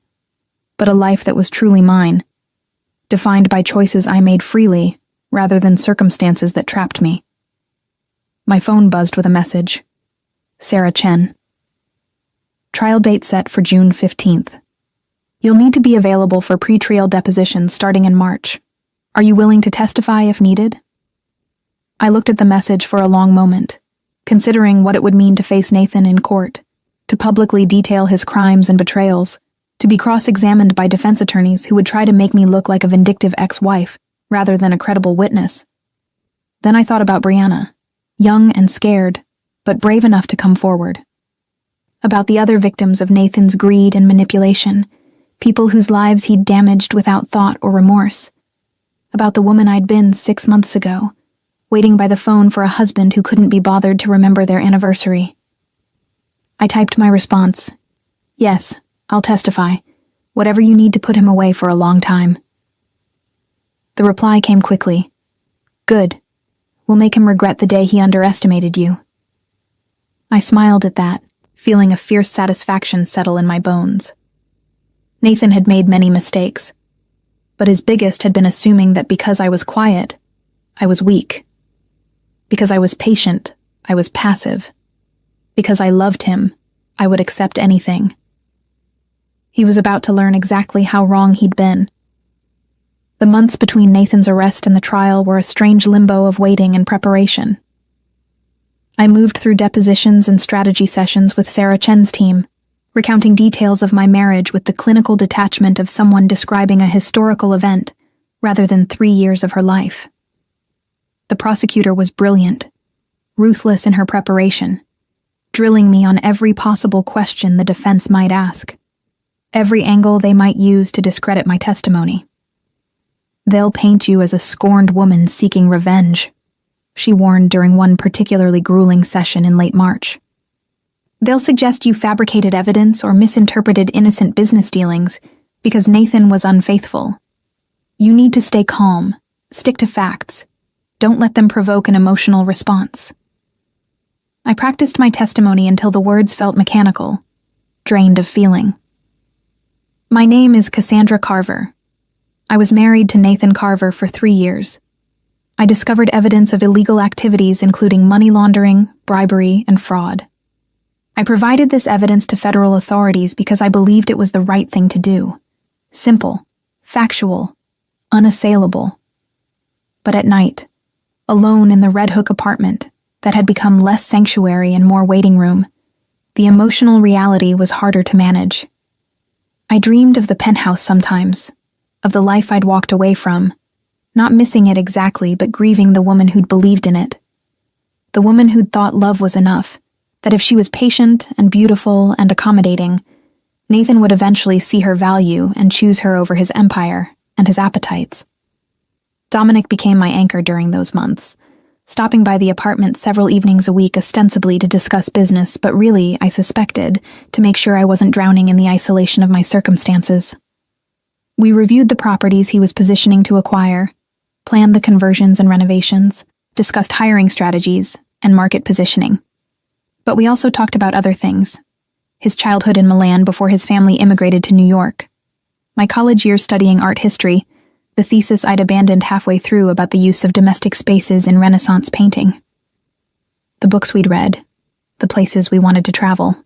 but a life that was truly mine, defined by choices I made freely rather than circumstances that trapped me. My phone buzzed with a message. Sarah Chen. Trial date set for June 15th. You'll need to be available for pre-trial depositions starting in March. Are you willing to testify if needed? I looked at the message for a long moment, considering what it would mean to face Nathan in court, to publicly detail his crimes and betrayals, to be cross-examined by defense attorneys who would try to make me look like a vindictive ex-wife rather than a credible witness. Then I thought about Brianna, young and scared, but brave enough to come forward. About the other victims of Nathan's greed and manipulation, people whose lives he'd damaged without thought or remorse. About the woman I'd been 6 months ago, waiting by the phone for a husband who couldn't be bothered to remember their anniversary. I typed my response. Yes, I'll testify. Whatever you need to put him away for a long time. The reply came quickly. Good. We'll make him regret the day he underestimated you. I smiled at that, feeling a fierce satisfaction settle in my bones. Nathan had made many mistakes, but his biggest had been assuming that because I was quiet, I was weak. Because I was patient, I was passive. Because I loved him, I would accept anything. He was about to learn exactly how wrong he'd been. The months between Nathan's arrest and the trial were a strange limbo of waiting and preparation. I moved through depositions and strategy sessions with Sarah Chen's team, recounting details of my marriage with the clinical detachment of someone describing a historical event rather than 3 years of her life. The prosecutor was brilliant, ruthless in her preparation, drilling me on every possible question the defense might ask, every angle they might use to discredit my testimony. They'll paint you as a scorned woman seeking revenge, she warned during one particularly grueling session in late March. They'll suggest you fabricated evidence or misinterpreted innocent business dealings because Nathan was unfaithful. You need to stay calm, stick to facts. Don't let them provoke an emotional response. I practiced my testimony until the words felt mechanical, drained of feeling. My name is Cassandra Carver. I was married to Nathan Carver for 3 years. I discovered evidence of illegal activities including money laundering, bribery, and fraud. I provided this evidence to federal authorities because I believed it was the right thing to do. Simple, factual, unassailable. But at night, alone in the Red Hook apartment that had become less sanctuary and more waiting room, the emotional reality was harder to manage. I dreamed of the penthouse sometimes, of the life I'd walked away from, not missing it exactly, but grieving the woman who'd believed in it. The woman who'd thought love was enough, that if she was patient and beautiful and accommodating, Nathan would eventually see her value and choose her over his empire and his appetites. Dominic became my anchor during those months, stopping by the apartment several evenings a week ostensibly to discuss business, but really, I suspected, to make sure I wasn't drowning in the isolation of my circumstances. We reviewed the properties he was positioning to acquire, planned the conversions and renovations, discussed hiring strategies, and market positioning. But we also talked about other things. His childhood in Milan before his family immigrated to New York. My college years studying art history, the thesis I'd abandoned halfway through about the use of domestic spaces in Renaissance painting. The books we'd read, the places we wanted to travel,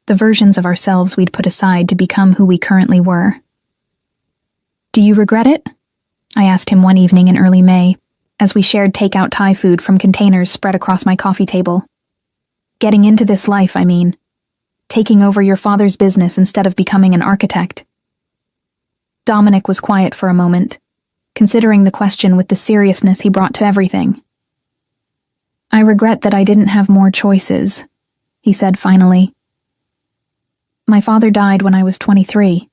the versions of ourselves we'd put aside to become who we currently were. "Do you regret it?" I asked him one evening in early May, as we shared takeout Thai food from containers spread across my coffee table. "Getting into this life, I mean. Taking over your father's business instead of becoming an architect." Dominic was quiet for a moment, considering the question with the seriousness he brought to everything. "I regret that I didn't have more choices," he said finally. "My father died when I was 23,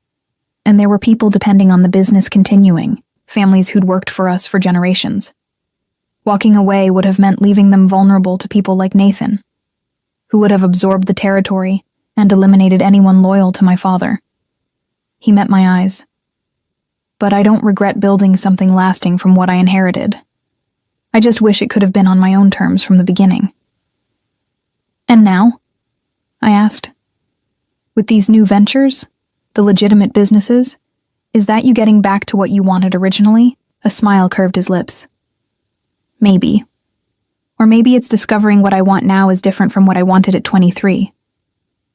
and there were people depending on the business continuing, families who'd worked for us for generations. Walking away would have meant leaving them vulnerable to people like Nathan, who would have absorbed the territory and eliminated anyone loyal to my father." He met my eyes. "But I don't regret building something lasting from what I inherited. I just wish it could have been on my own terms from the beginning." "And now?" I asked. "With these new ventures, the legitimate businesses, is that you getting back to what you wanted originally?" A smile curved his lips. "Maybe. Or maybe it's discovering what I want now is different from what I wanted at 23.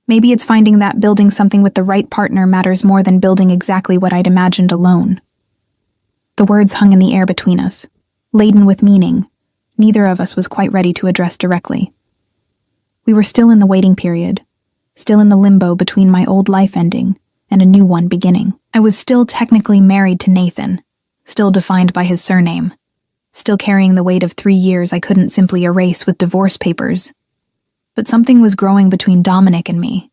Maybe it's finding that building something with the right partner matters more than building exactly what I'd imagined alone." The words hung in the air between us, laden with meaning neither of us was quite ready to address directly. We were still in the waiting period, still in the limbo between my old life ending and a new one beginning. I was still technically married to Nathan, still defined by his surname, still carrying the weight of 3 years I couldn't simply erase with divorce papers. But something was growing between Dominic and me,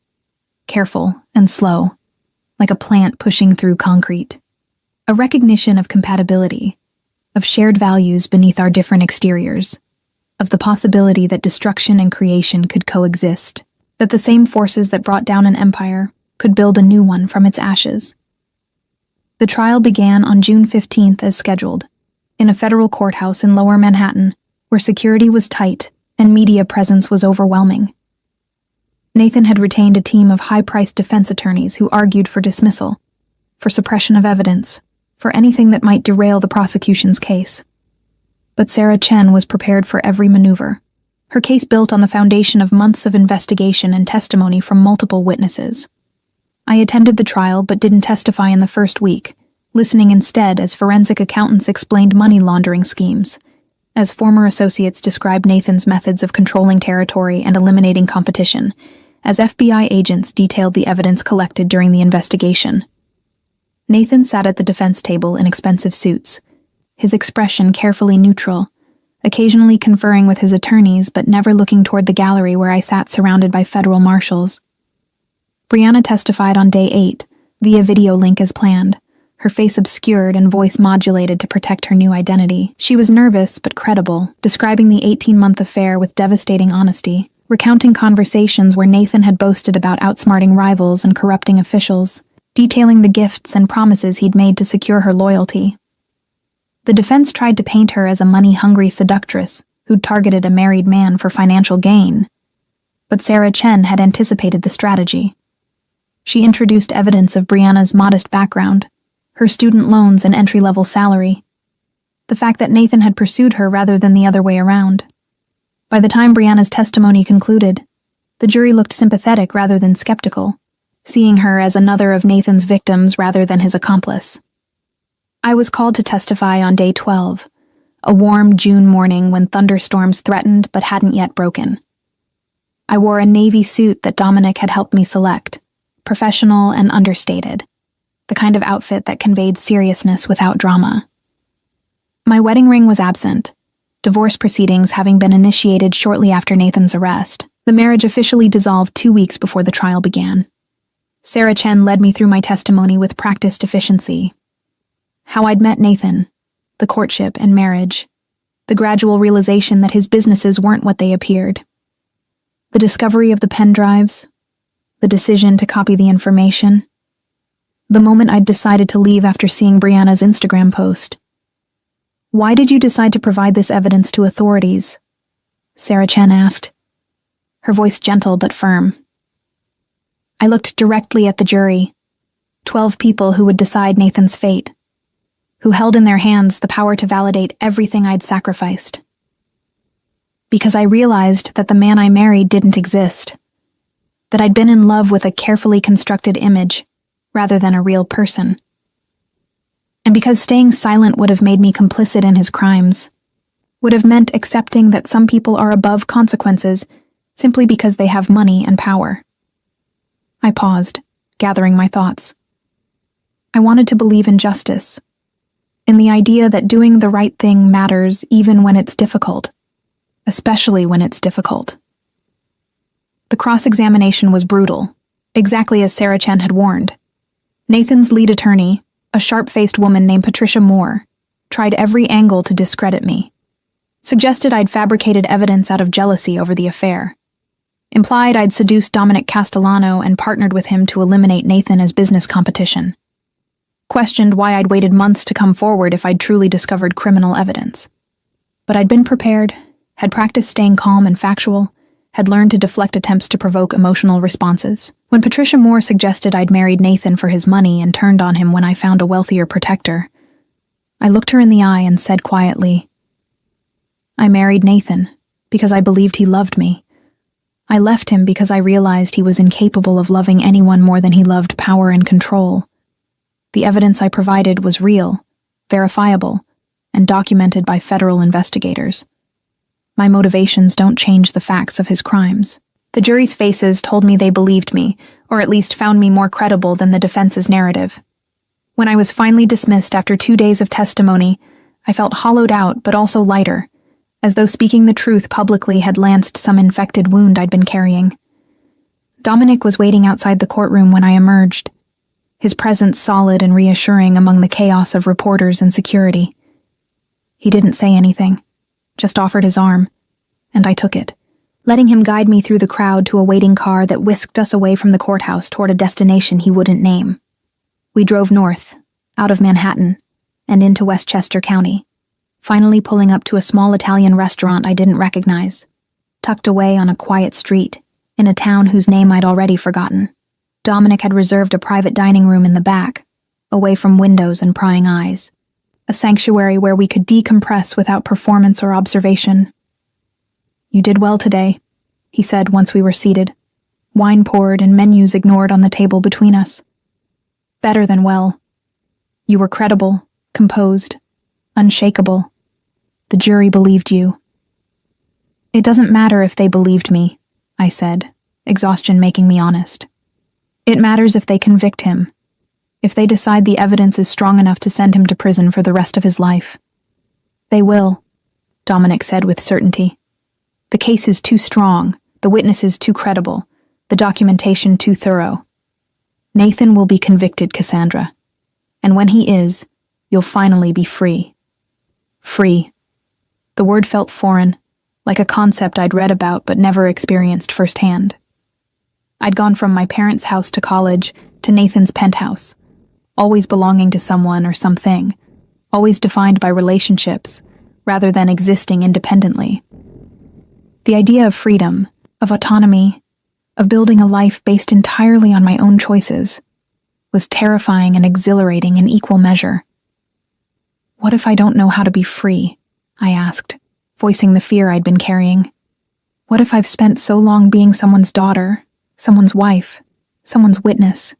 careful and slow, like a plant pushing through concrete. A recognition of compatibility, of shared values beneath our different exteriors, of the possibility that destruction and creation could coexist, that the same forces that brought down an empire could build a new one from its ashes. The trial began on June 15th as scheduled, in a federal courthouse in Lower Manhattan, where security was tight and media presence was overwhelming. Nathan had retained a team of high-priced defense attorneys who argued for dismissal, for suppression of evidence, for anything that might derail the prosecution's case. But Sarah Chen was prepared for every maneuver, her case built on the foundation of months of investigation and testimony from multiple witnesses. I attended the trial but didn't testify in the first week, listening instead as forensic accountants explained money laundering schemes, as former associates described Nathan's methods of controlling territory and eliminating competition, as FBI agents detailed the evidence collected during the investigation. Nathan sat at the defense table in expensive suits, his expression carefully neutral, occasionally conferring with his attorneys but never looking toward the gallery where I sat surrounded by federal marshals. Brianna testified on day 8, via video link as planned, her face obscured and voice modulated to protect her new identity. She was nervous but credible, describing the 18-month affair with devastating honesty, recounting conversations where Nathan had boasted about outsmarting rivals and corrupting officials, detailing the gifts and promises he'd made to secure her loyalty. The defense tried to paint her as a money-hungry seductress who'd targeted a married man for financial gain. But Sarah Chen had anticipated the strategy. She introduced evidence of Brianna's modest background, her student loans and entry-level salary, the fact that Nathan had pursued her rather than the other way around. By the time Brianna's testimony concluded, the jury looked sympathetic rather than skeptical, seeing her as another of Nathan's victims rather than his accomplice. I was called to testify on day 12, a warm June morning when thunderstorms threatened but hadn't yet broken. I wore a navy suit that Dominic had helped me select, professional and understated, the kind of outfit that conveyed seriousness without drama. My wedding ring was absent, divorce proceedings having been initiated shortly after Nathan's arrest. The marriage officially dissolved 2 weeks before the trial began. Sarah Chen led me through my testimony with practiced efficiency. How I'd met Nathan, the courtship and marriage, the gradual realization that his businesses weren't what they appeared, the discovery of the pen drives, the decision to copy the information, the moment I'd decided to leave after seeing Brianna's Instagram post. "Why did you decide to provide this evidence to authorities?" Sarah Chen asked, her voice gentle but firm. I looked directly at the jury, 12 people who would decide Nathan's fate, who held in their hands the power to validate everything I'd sacrificed. Because I realized that the man I married didn't exist, that I'd been in love with a carefully constructed image rather than a real person. And because staying silent would have made me complicit in his crimes, would have meant accepting that some people are above consequences simply because they have money and power. I paused, gathering my thoughts. I wanted to believe in justice, in the idea that doing the right thing matters even when it's difficult, especially when it's difficult. The cross-examination was brutal, exactly as Sarah Chen had warned. Nathan's lead attorney, a sharp-faced woman named Patricia Moore, tried every angle to discredit me. Suggested I'd fabricated evidence out of jealousy over the affair. Implied I'd seduced Dominic Castellano and partnered with him to eliminate Nathan as business competition. Questioned why I'd waited months to come forward if I'd truly discovered criminal evidence. But I'd been prepared, had practiced staying calm and factual, had learned to deflect attempts to provoke emotional responses. When Patricia Moore suggested I'd married Nathan for his money and turned on him when I found a wealthier protector, I looked her in the eye and said quietly, "I married Nathan because I believed he loved me. I left him because I realized he was incapable of loving anyone more than he loved power and control. The evidence I provided was real, verifiable, and documented by federal investigators. My motivations don't change the facts of his crimes." The jury's faces told me they believed me, or at least found me more credible than the defense's narrative. When I was finally dismissed after 2 days of testimony, I felt hollowed out but also lighter, as though speaking the truth publicly had lanced some infected wound I'd been carrying. Dominic was waiting outside the courtroom when I emerged, his presence solid and reassuring among the chaos of reporters and security. He didn't say anything, just offered his arm, and I took it, letting him guide me through the crowd to a waiting car that whisked us away from the courthouse toward a destination he wouldn't name. We drove north, out of Manhattan, and into Westchester County, finally pulling up to a small Italian restaurant I didn't recognize, tucked away on a quiet street, in a town whose name I'd already forgotten. Dominic had reserved a private dining room in the back, away from windows and prying eyes, a sanctuary where we could decompress without performance or observation. "You did well today," he said once we were seated, wine poured and menus ignored on the table between us. "Better than well. You were credible, composed, unshakable. The jury believed you." "It doesn't matter if they believed me," I said, exhaustion making me honest. "It matters if they convict him, if they decide the evidence is strong enough to send him to prison for the rest of his life." "They will," Dominic said with certainty. "The case is too strong, the witnesses too credible, the documentation too thorough. Nathan will be convicted, Cassandra. And when he is, you'll finally be free." Free. The word felt foreign, like a concept I'd read about but never experienced firsthand. I'd gone from my parents' house to college to Nathan's penthouse, always belonging to someone or something, always defined by relationships rather than existing independently. The idea of freedom, of autonomy, of building a life based entirely on my own choices was terrifying and exhilarating in equal measure. What if I don't know how to be free? I asked, voicing the fear I'd been carrying. What if I've spent so long being someone's daughter, someone's wife, someone's witness,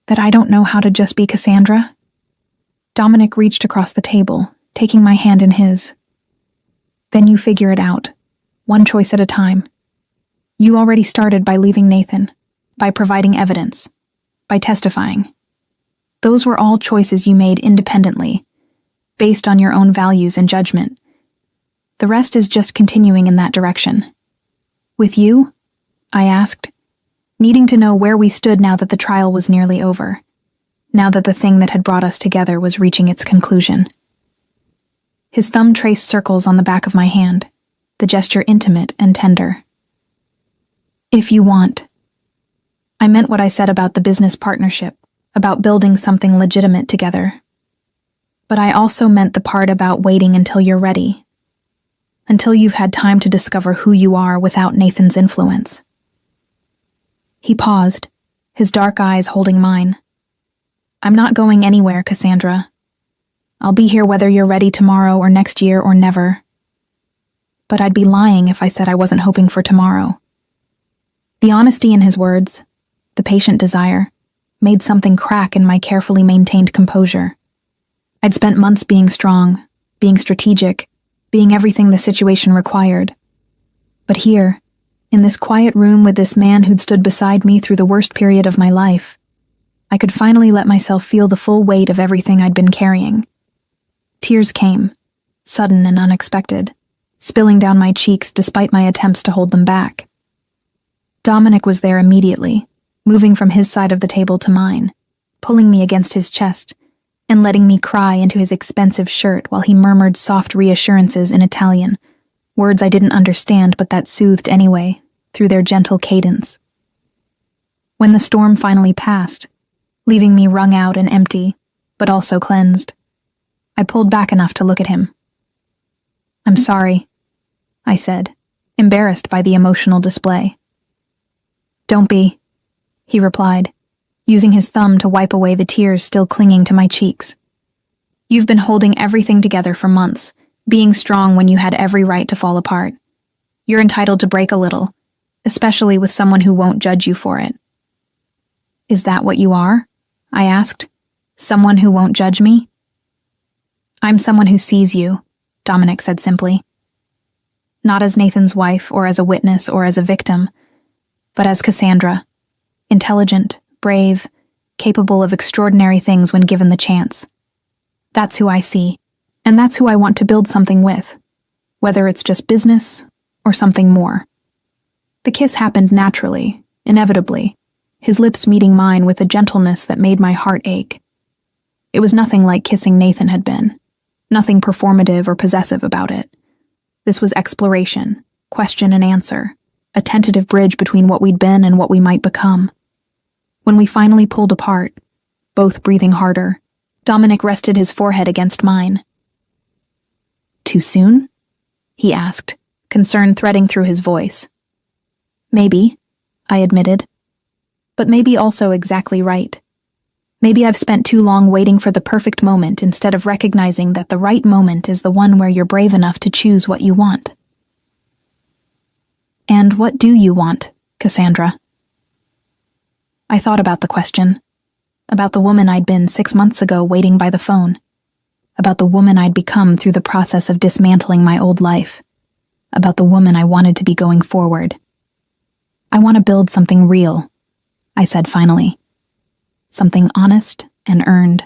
that I don't know how to just be Cassandra? Dominic reached across the table, taking my hand in his. Then you figure it out, one choice at a time. You already started by leaving Nathan, by providing evidence, by testifying. Those were all choices you made independently, based on your own values and judgment. The rest is just continuing in that direction. With you? I asked, needing to know where we stood now that the trial was nearly over, now that the thing that had brought us together was reaching its conclusion. His thumb traced circles on the back of my hand, the gesture intimate and tender. If you want. I meant what I said about the business partnership, about building something legitimate together. But I also meant the part about waiting until you're ready, until you've had time to discover who you are without Nathan's influence. He paused, his dark eyes holding mine. I'm not going anywhere, Cassandra. I'll be here whether you're ready tomorrow or next year or never. But I'd be lying if I said I wasn't hoping for tomorrow. The honesty in his words, the patient desire, made something crack in my carefully maintained composure. I'd spent months being strong, being strategic, being everything the situation required. But here, in this quiet room with this man who'd stood beside me through the worst period of my life, I could finally let myself feel the full weight of everything I'd been carrying. Tears came, sudden and unexpected, spilling down my cheeks despite my attempts to hold them back. Dominic was there immediately, moving from his side of the table to mine, pulling me against his chest, and letting me cry into his expensive shirt while he murmured soft reassurances in Italian, words I didn't understand but that soothed anyway, through their gentle cadence. When the storm finally passed, leaving me wrung out and empty, but also cleansed, I pulled back enough to look at him. I'm sorry, I said, embarrassed by the emotional display. Don't be, he replied, using his thumb to wipe away the tears still clinging to my cheeks. You've been holding everything together for months, being strong when you had every right to fall apart. You're entitled to break a little, especially with someone who won't judge you for it. Is that what you are? I asked. Someone who won't judge me? I'm someone who sees you, Dominic said simply. Not as Nathan's wife or as a witness or as a victim, but as Cassandra, intelligent, brave, capable of extraordinary things when given the chance. That's who I see, and that's who I want to build something with, whether it's just business or something more. The kiss happened naturally, inevitably, his lips meeting mine with a gentleness that made my heart ache. It was nothing like kissing Nathan had been, nothing performative or possessive about it. This was exploration, question and answer, a tentative bridge between what we'd been and what we might become. When we finally pulled apart, both breathing harder, Dominic rested his forehead against mine. Too soon? He asked, concern threading through his voice. Maybe, I admitted. But maybe also exactly right. Maybe I've spent too long waiting for the perfect moment instead of recognizing that the right moment is the one where you're brave enough to choose what you want. And what do you want, Cassandra? I thought about the question, about the woman I'd been 6 months ago waiting by the phone, about the woman I'd become through the process of dismantling my old life, about the woman I wanted to be going forward. I want to build something real, I said finally. Something honest and earned,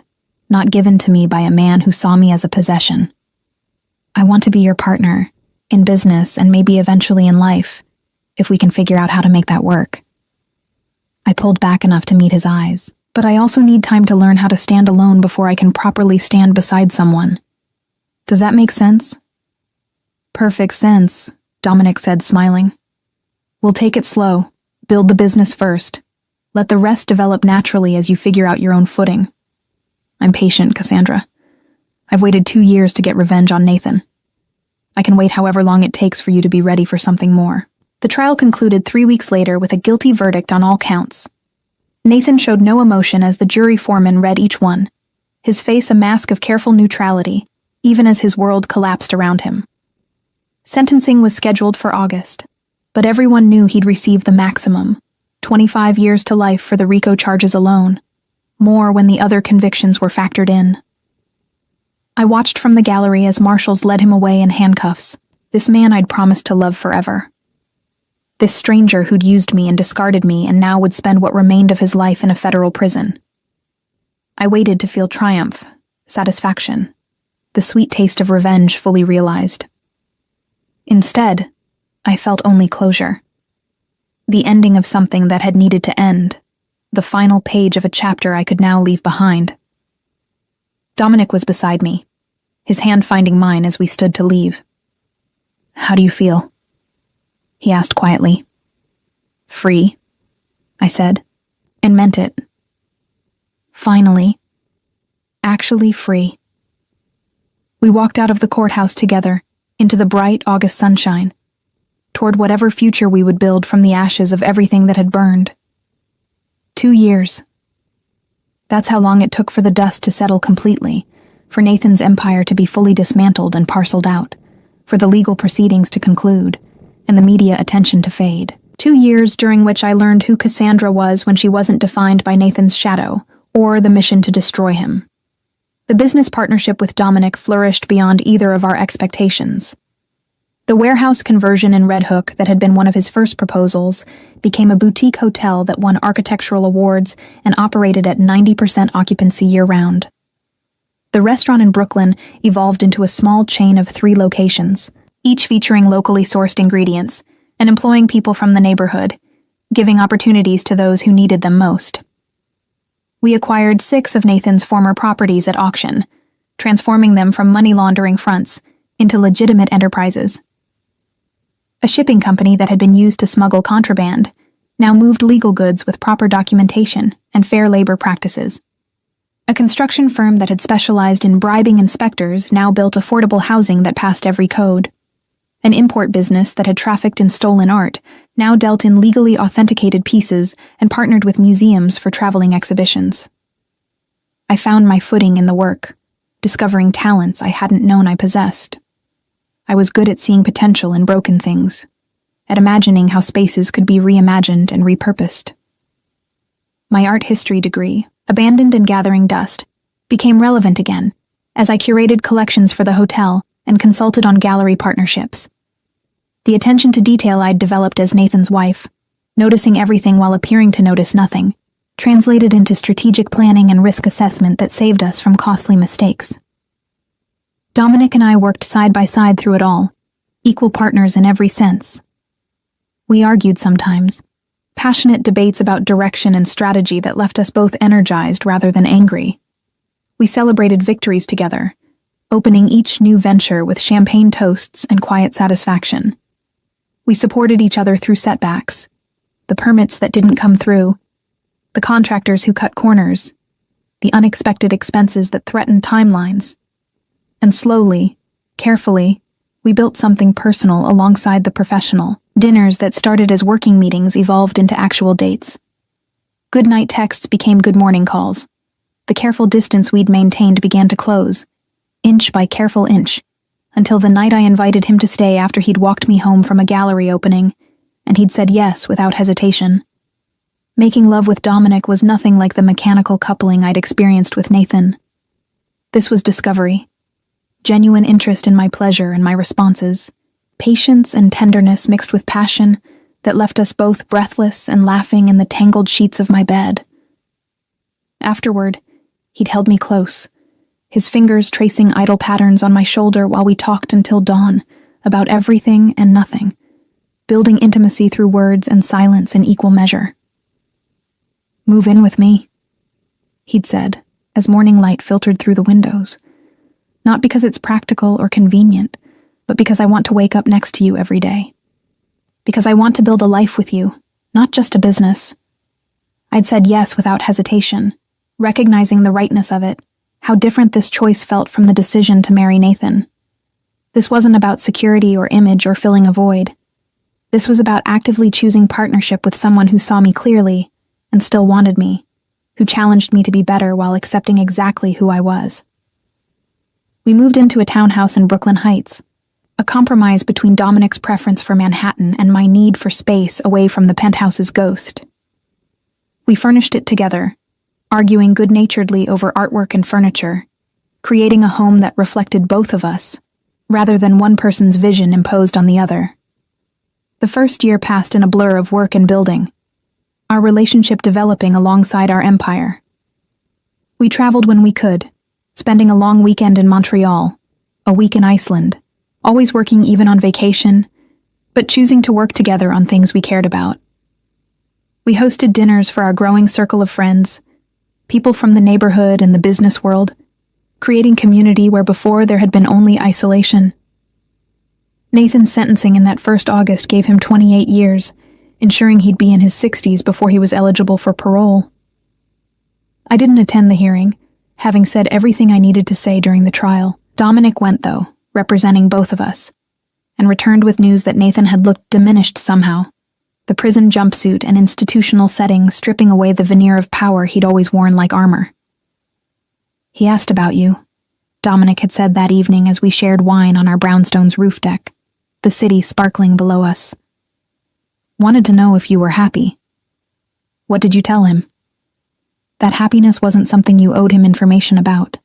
not given to me by a man who saw me as a possession. I want to be your partner, in business and maybe eventually in life, if we can figure out how to make that work. I pulled back enough to meet his eyes, but I also need time to learn how to stand alone before I can properly stand beside someone. Does that make sense? Perfect sense, Dominic said, smiling. We'll take it slow. Build the business first. Let the rest develop naturally as you figure out your own footing. I'm patient, Cassandra. I've waited 2 years to get revenge on Nathan. I can wait however long it takes for you to be ready for something more. The trial concluded 3 weeks later with a guilty verdict on all counts. Nathan showed no emotion as the jury foreman read each one, his face a mask of careful neutrality, even as his world collapsed around him. Sentencing was scheduled for August, but everyone knew he'd receive the maximum, 25 years to life for the RICO charges alone, more when the other convictions were factored in. I watched from the gallery as marshals led him away in handcuffs, this man I'd promised to love forever. This stranger who'd used me and discarded me and now would spend what remained of his life in a federal prison. I waited to feel triumph, satisfaction, the sweet taste of revenge fully realized. Instead, I felt only closure. The ending of something that had needed to end, the final page of a chapter I could now leave behind. Dominic was beside me, his hand finding mine as we stood to leave. How do you feel? He asked quietly. Free, I said, and meant it. Finally. Actually free. We walked out of the courthouse together, into the bright August sunshine, toward whatever future we would build from the ashes of everything that had burned. 2 years. That's how long it took for the dust to settle completely, for Nathan's empire to be fully dismantled and parceled out, for the legal proceedings to conclude, and the media attention to fade. 2 years during which I learned who Cassandra was when she wasn't defined by Nathan's shadow, or the mission to destroy him. The business partnership with Dominic flourished beyond either of our expectations. The warehouse conversion in Red Hook that had been one of his first proposals became a boutique hotel that won architectural awards and operated at 90% occupancy year-round. The restaurant in Brooklyn evolved into a small chain of 3 locations, each featuring locally sourced ingredients and employing people from the neighborhood, giving opportunities to those who needed them most. We acquired 6 of Nathan's former properties at auction, transforming them from money laundering fronts into legitimate enterprises. A shipping company that had been used to smuggle contraband now moved legal goods with proper documentation and fair labor practices. A construction firm that had specialized in bribing inspectors now built affordable housing that passed every code. An import business that had trafficked in stolen art now dealt in legally authenticated pieces and partnered with museums for traveling exhibitions. I found my footing in the work, discovering talents I hadn't known I possessed. I was good at seeing potential in broken things, at imagining how spaces could be reimagined and repurposed. My art history degree, abandoned and gathering dust, became relevant again as I curated collections for the hotel and consulted on gallery partnerships. The attention to detail I'd developed as Nathan's wife, noticing everything while appearing to notice nothing, translated into strategic planning and risk assessment that saved us from costly mistakes. Dominic and I worked side by side through it all, equal partners in every sense. We argued sometimes, passionate debates about direction and strategy that left us both energized rather than angry. We celebrated victories together, opening each new venture with champagne toasts and quiet satisfaction. We supported each other through setbacks, the permits that didn't come through, the contractors who cut corners, the unexpected expenses that threatened timelines. And slowly, carefully, we built something personal alongside the professional. Dinners that started as working meetings evolved into actual dates. Good night texts became good morning calls. The careful distance we'd maintained began to close, inch by careful inch, until the night I invited him to stay after he'd walked me home from a gallery opening, and he'd said yes without hesitation. Making love with Dominic was nothing like the mechanical coupling I'd experienced with Nathan. This was discovery, genuine interest in my pleasure and my responses, patience and tenderness mixed with passion that left us both breathless and laughing in the tangled sheets of my bed. Afterward, he'd held me close, his fingers tracing idle patterns on my shoulder while we talked until dawn about everything and nothing, building intimacy through words and silence in equal measure. "Move in with me," he'd said, as morning light filtered through the windows. Not because it's practical or convenient, but because I want to wake up next to you every day. Because I want to build a life with you, not just a business. I'd said yes without hesitation, recognizing the rightness of it, how different this choice felt from the decision to marry Nathan. This wasn't about security or image or filling a void. This was about actively choosing partnership with someone who saw me clearly and still wanted me, who challenged me to be better while accepting exactly who I was. We moved into a townhouse in Brooklyn Heights, a compromise between Dominic's preference for Manhattan and my need for space away from the penthouse's ghost. We furnished it together, arguing good-naturedly over artwork and furniture, creating a home that reflected both of us, rather than one person's vision imposed on the other. The first year passed in a blur of work and building, our relationship developing alongside our empire. We traveled when we could, spending a long weekend in Montreal, a week in Iceland, always working even on vacation, but choosing to work together on things we cared about. We hosted dinners for our growing circle of friends, people from the neighborhood and the business world, creating community where before there had been only isolation. Nathan's sentencing in that first August gave him 28 years, ensuring he'd be in his 60s before he was eligible for parole. I didn't attend the hearing, having said everything I needed to say during the trial. Dominic went, though, representing both of us, and returned with news that Nathan had looked diminished somehow, the prison jumpsuit and institutional setting stripping away the veneer of power he'd always worn like armor. "He asked about you," Dominic had said that evening as we shared wine on our brownstone's roof deck, the city sparkling below us. "Wanted to know if you were happy." "What did you tell him?" "That happiness wasn't something you owed him information about.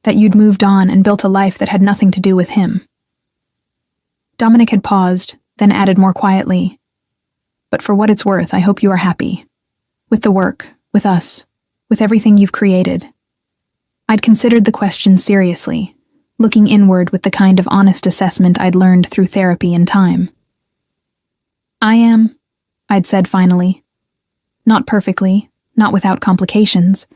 That you'd moved on and built a life that had nothing to do with him." Dominic had paused, then added more quietly, "But for what it's worth, I hope you are happy. With the work, with us, with everything you've created." I'd considered the question seriously, looking inward with the kind of honest assessment I'd learned through therapy and time. "I am," I'd said finally. "Not perfectly, not without complications,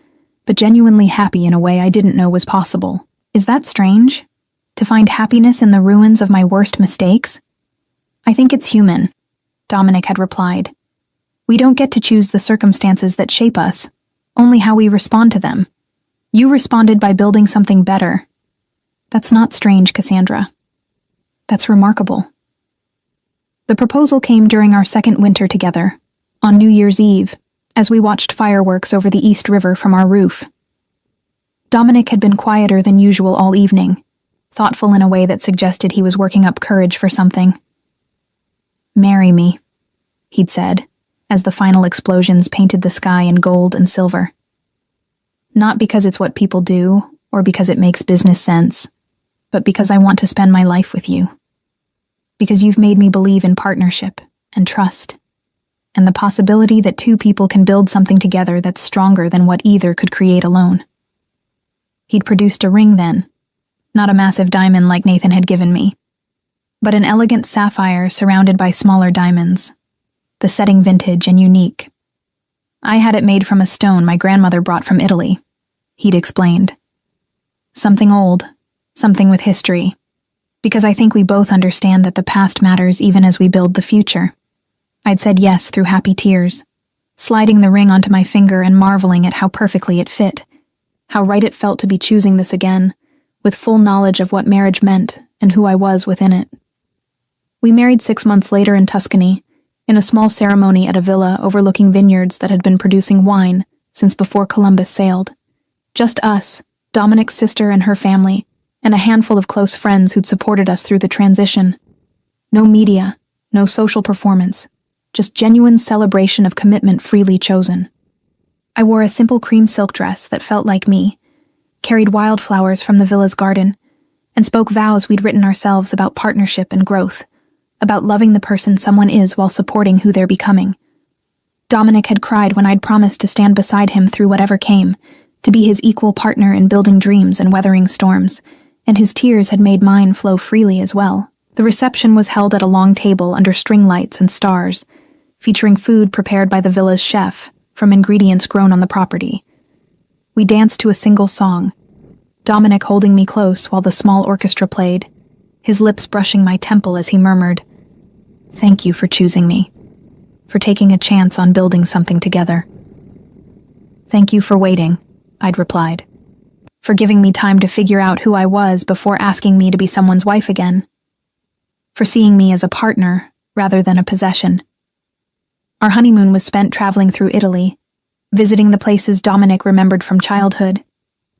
but genuinely happy in a way I didn't know was possible." "Is that strange? To find happiness in the ruins of my worst mistakes?" "I think it's human," Dominic had replied. "We don't get to choose the circumstances that shape us, only how we respond to them. You responded by building something better. That's not strange, Cassandra. That's remarkable." The proposal came during our second winter together, on New Year's Eve, as we watched fireworks over the East River from our roof. Dominic had been quieter than usual all evening, thoughtful in a way that suggested he was working up courage for something. "Marry me," he'd said, as the final explosions painted the sky in gold and silver. "Not because it's what people do, or because it makes business sense, but because I want to spend my life with you. Because you've made me believe in partnership and trust, and the possibility that two people can build something together that's stronger than what either could create alone." He'd produced a ring then, not a massive diamond like Nathan had given me, but an elegant sapphire surrounded by smaller diamonds, the setting vintage and unique. "I had it made from a stone my grandmother brought from Italy," he'd explained. "Something old, something with history, because I think we both understand that the past matters even as we build the future." I'd said yes through happy tears, sliding the ring onto my finger and marveling at how perfectly it fit, how right it felt to be choosing this again, with full knowledge of what marriage meant and who I was within it. We married 6 months later in Tuscany, in a small ceremony at a villa overlooking vineyards that had been producing wine since before Columbus sailed. Just us, Dominic's sister and her family, and a handful of close friends who'd supported us through the transition. No media, no social performance, just genuine celebration of commitment freely chosen. I wore a simple cream silk dress that felt like me, carried wildflowers from the villa's garden, and spoke vows we'd written ourselves about partnership and growth, about loving the person someone is while supporting who they're becoming. Dominic had cried when I'd promised to stand beside him through whatever came, to be his equal partner in building dreams and weathering storms, and his tears had made mine flow freely as well. The reception was held at a long table under string lights and stars, featuring food prepared by the villa's chef from ingredients grown on the property. We danced to a single song, Dominic holding me close while the small orchestra played, his lips brushing my temple as he murmured, "Thank you for choosing me, for taking a chance on building something together." "Thank you for waiting," I'd replied, "for giving me time to figure out who I was before asking me to be someone's wife again, for seeing me as a partner rather than a possession." Our honeymoon was spent traveling through Italy, visiting the places Dominic remembered from childhood,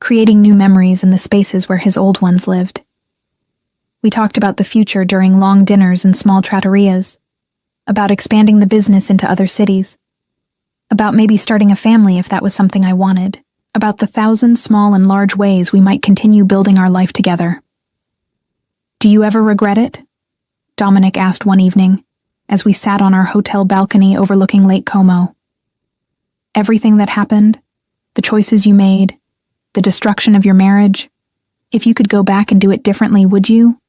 creating new memories in the spaces where his old ones lived. We talked about the future during long dinners in small trattorias, about expanding the business into other cities, about maybe starting a family if that was something I wanted, about the 1,000 small and large ways we might continue building our life together. "Do you ever regret it?" Dominic asked one evening, as we sat on our hotel balcony overlooking Lake Como. "Everything that happened, the choices you made, the destruction of your marriage, if you could go back and do it differently, would you?"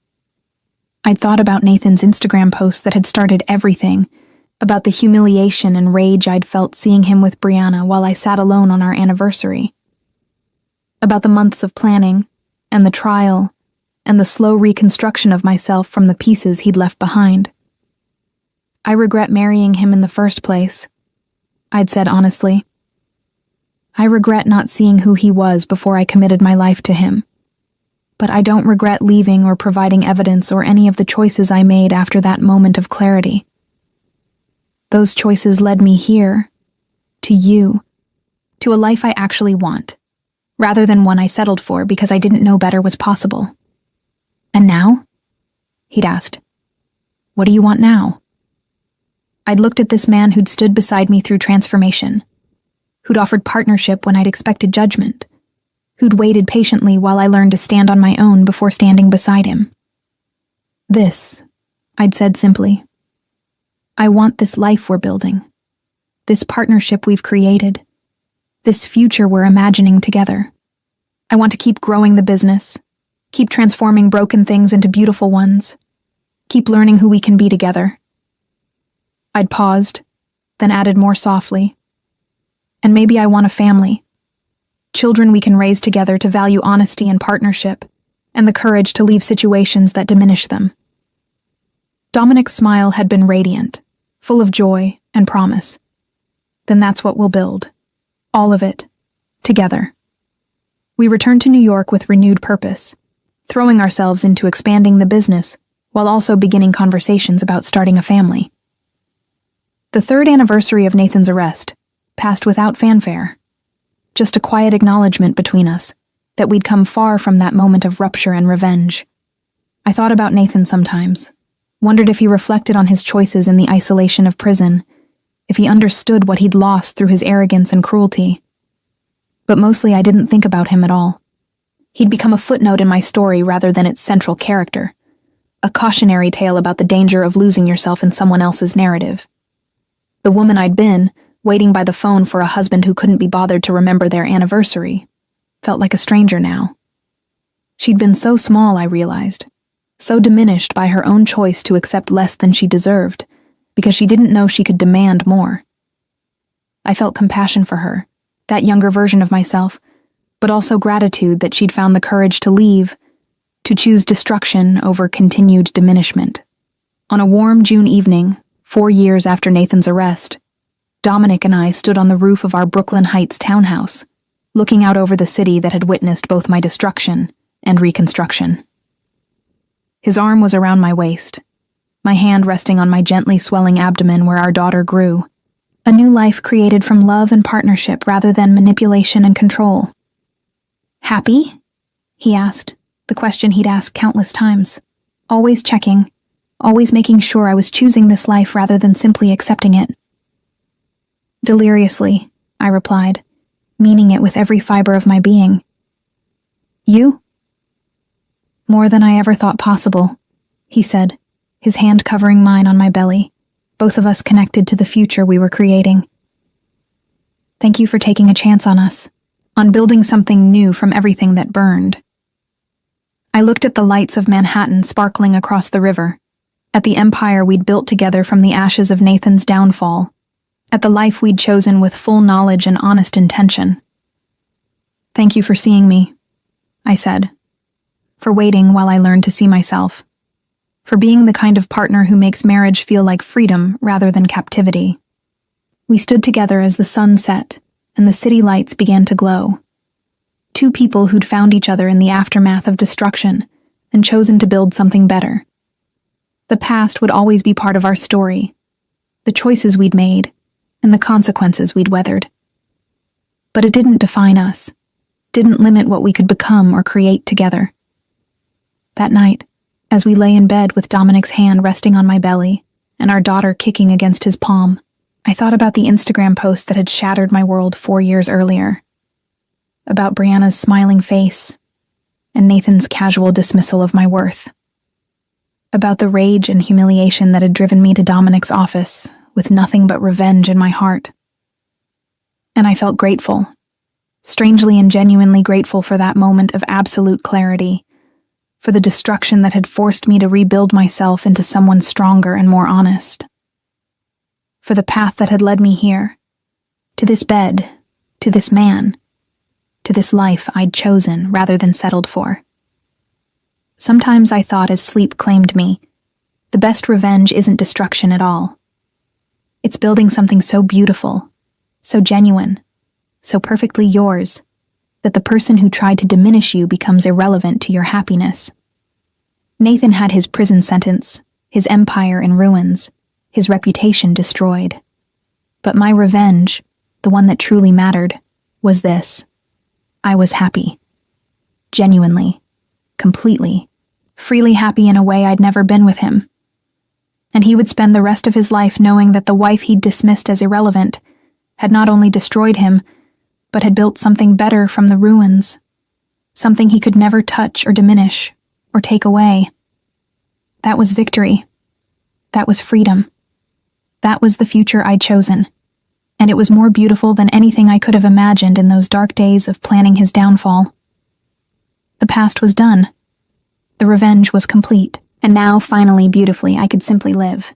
I'd thought about Nathan's Instagram post that had started everything, about the humiliation and rage I'd felt seeing him with Brianna while I sat alone on our anniversary, about the months of planning, and the trial, and the slow reconstruction of myself from the pieces he'd left behind. "I regret marrying him in the first place," I'd said honestly. "I regret not seeing who he was before I committed my life to him. But I don't regret leaving or providing evidence or any of the choices I made after that moment of clarity. Those choices led me here, to you, to a life I actually want, rather than one I settled for because I didn't know better was possible." "And now?" he'd asked. "What do you want now?" I'd looked at this man who'd stood beside me through transformation, who'd offered partnership when I'd expected judgment, who'd waited patiently while I learned to stand on my own before standing beside him. "This," I'd said simply. "I want this life we're building, this partnership we've created, this future we're imagining together. I want to keep growing the business, keep transforming broken things into beautiful ones, keep learning who we can be together." I'd paused, then added more softly, "And maybe I want a family. Children we can raise together to value honesty and partnership, and the courage to leave situations that diminish them." Dominic's smile had been radiant, full of joy and promise. "Then that's what we'll build. All of it. Together." We returned to New York with renewed purpose, throwing ourselves into expanding the business while also beginning conversations about starting a family. The 3rd anniversary of Nathan's arrest passed without fanfare, just a quiet acknowledgement between us that we'd come far from that moment of rupture and revenge. I thought about Nathan sometimes, wondered if he reflected on his choices in the isolation of prison, if he understood what he'd lost through his arrogance and cruelty. But mostly I didn't think about him at all. He'd become a footnote in my story rather than its central character, a cautionary tale about the danger of losing yourself in someone else's narrative. The woman I'd been, waiting by the phone for a husband who couldn't be bothered to remember their anniversary, felt like a stranger now. She'd been so small, I realized, so diminished by her own choice to accept less than she deserved, because she didn't know she could demand more. I felt compassion for her, that younger version of myself, but also gratitude that she'd found the courage to leave, to choose destruction over continued diminishment. On a warm June evening, 4 years after Nathan's arrest, Dominic and I stood on the roof of our Brooklyn Heights townhouse, looking out over the city that had witnessed both my destruction and reconstruction. His arm was around my waist, my hand resting on my gently swelling abdomen where our daughter grew, a new life created from love and partnership rather than manipulation and control. "Happy?" he asked, the question he'd asked countless times, always checking, always making sure I was choosing this life rather than simply accepting it. "Deliriously," I replied, meaning it with every fiber of my being. "You?" "More than I ever thought possible," he said, his hand covering mine on my belly, both of us connected to the future we were creating. "Thank you for taking a chance on us, on building something new from everything that burned." I looked at the lights of Manhattan sparkling across the river, at the empire we'd built together from the ashes of Nathan's downfall, at the life we'd chosen with full knowledge and honest intention. "Thank you for seeing me," I said, for waiting while I learned to see myself. for being the kind of partner who makes marriage feel like freedom rather than captivity. We stood together as the sun set and the city lights began to glow. Two people who'd found each other in the aftermath of destruction and chosen to build something better. The past would always be part of our story, the choices we'd made, and the consequences we'd weathered. But it didn't define us, didn't limit what we could become or create together. That night, as we lay in bed with Dominic's hand resting on my belly and our daughter kicking against his palm, I thought about the Instagram post that had shattered my world 4 years earlier. About Brianna's smiling face and Nathan's casual dismissal of my worth. About the rage and humiliation that had driven me to Dominic's office with nothing but revenge in my heart. And I felt grateful, strangely and genuinely grateful for that moment of absolute clarity, for the destruction that had forced me to rebuild myself into someone stronger and more honest. For the path that had led me here, to this bed, to this man, to this life I'd chosen rather than settled for. Sometimes I thought as sleep claimed me, the best revenge isn't destruction at all. It's building something so beautiful, so genuine, so perfectly yours, that the person who tried to diminish you becomes irrelevant to your happiness. Nathan had his prison sentence, his empire in ruins, his reputation destroyed. But my revenge, the one that truly mattered, was this. I was happy. Genuinely, completely, freely happy in a way I'd never been with him. And he would spend the rest of his life knowing that the wife he'd dismissed as irrelevant had not only destroyed him, but had built something better from the ruins, something he could never touch or diminish or take away. That was victory. That was freedom. That was the future I'd chosen, and it was more beautiful than anything I could have imagined in those dark days of planning his downfall. The past was done. The revenge was complete, and now, finally, beautifully, I could simply live.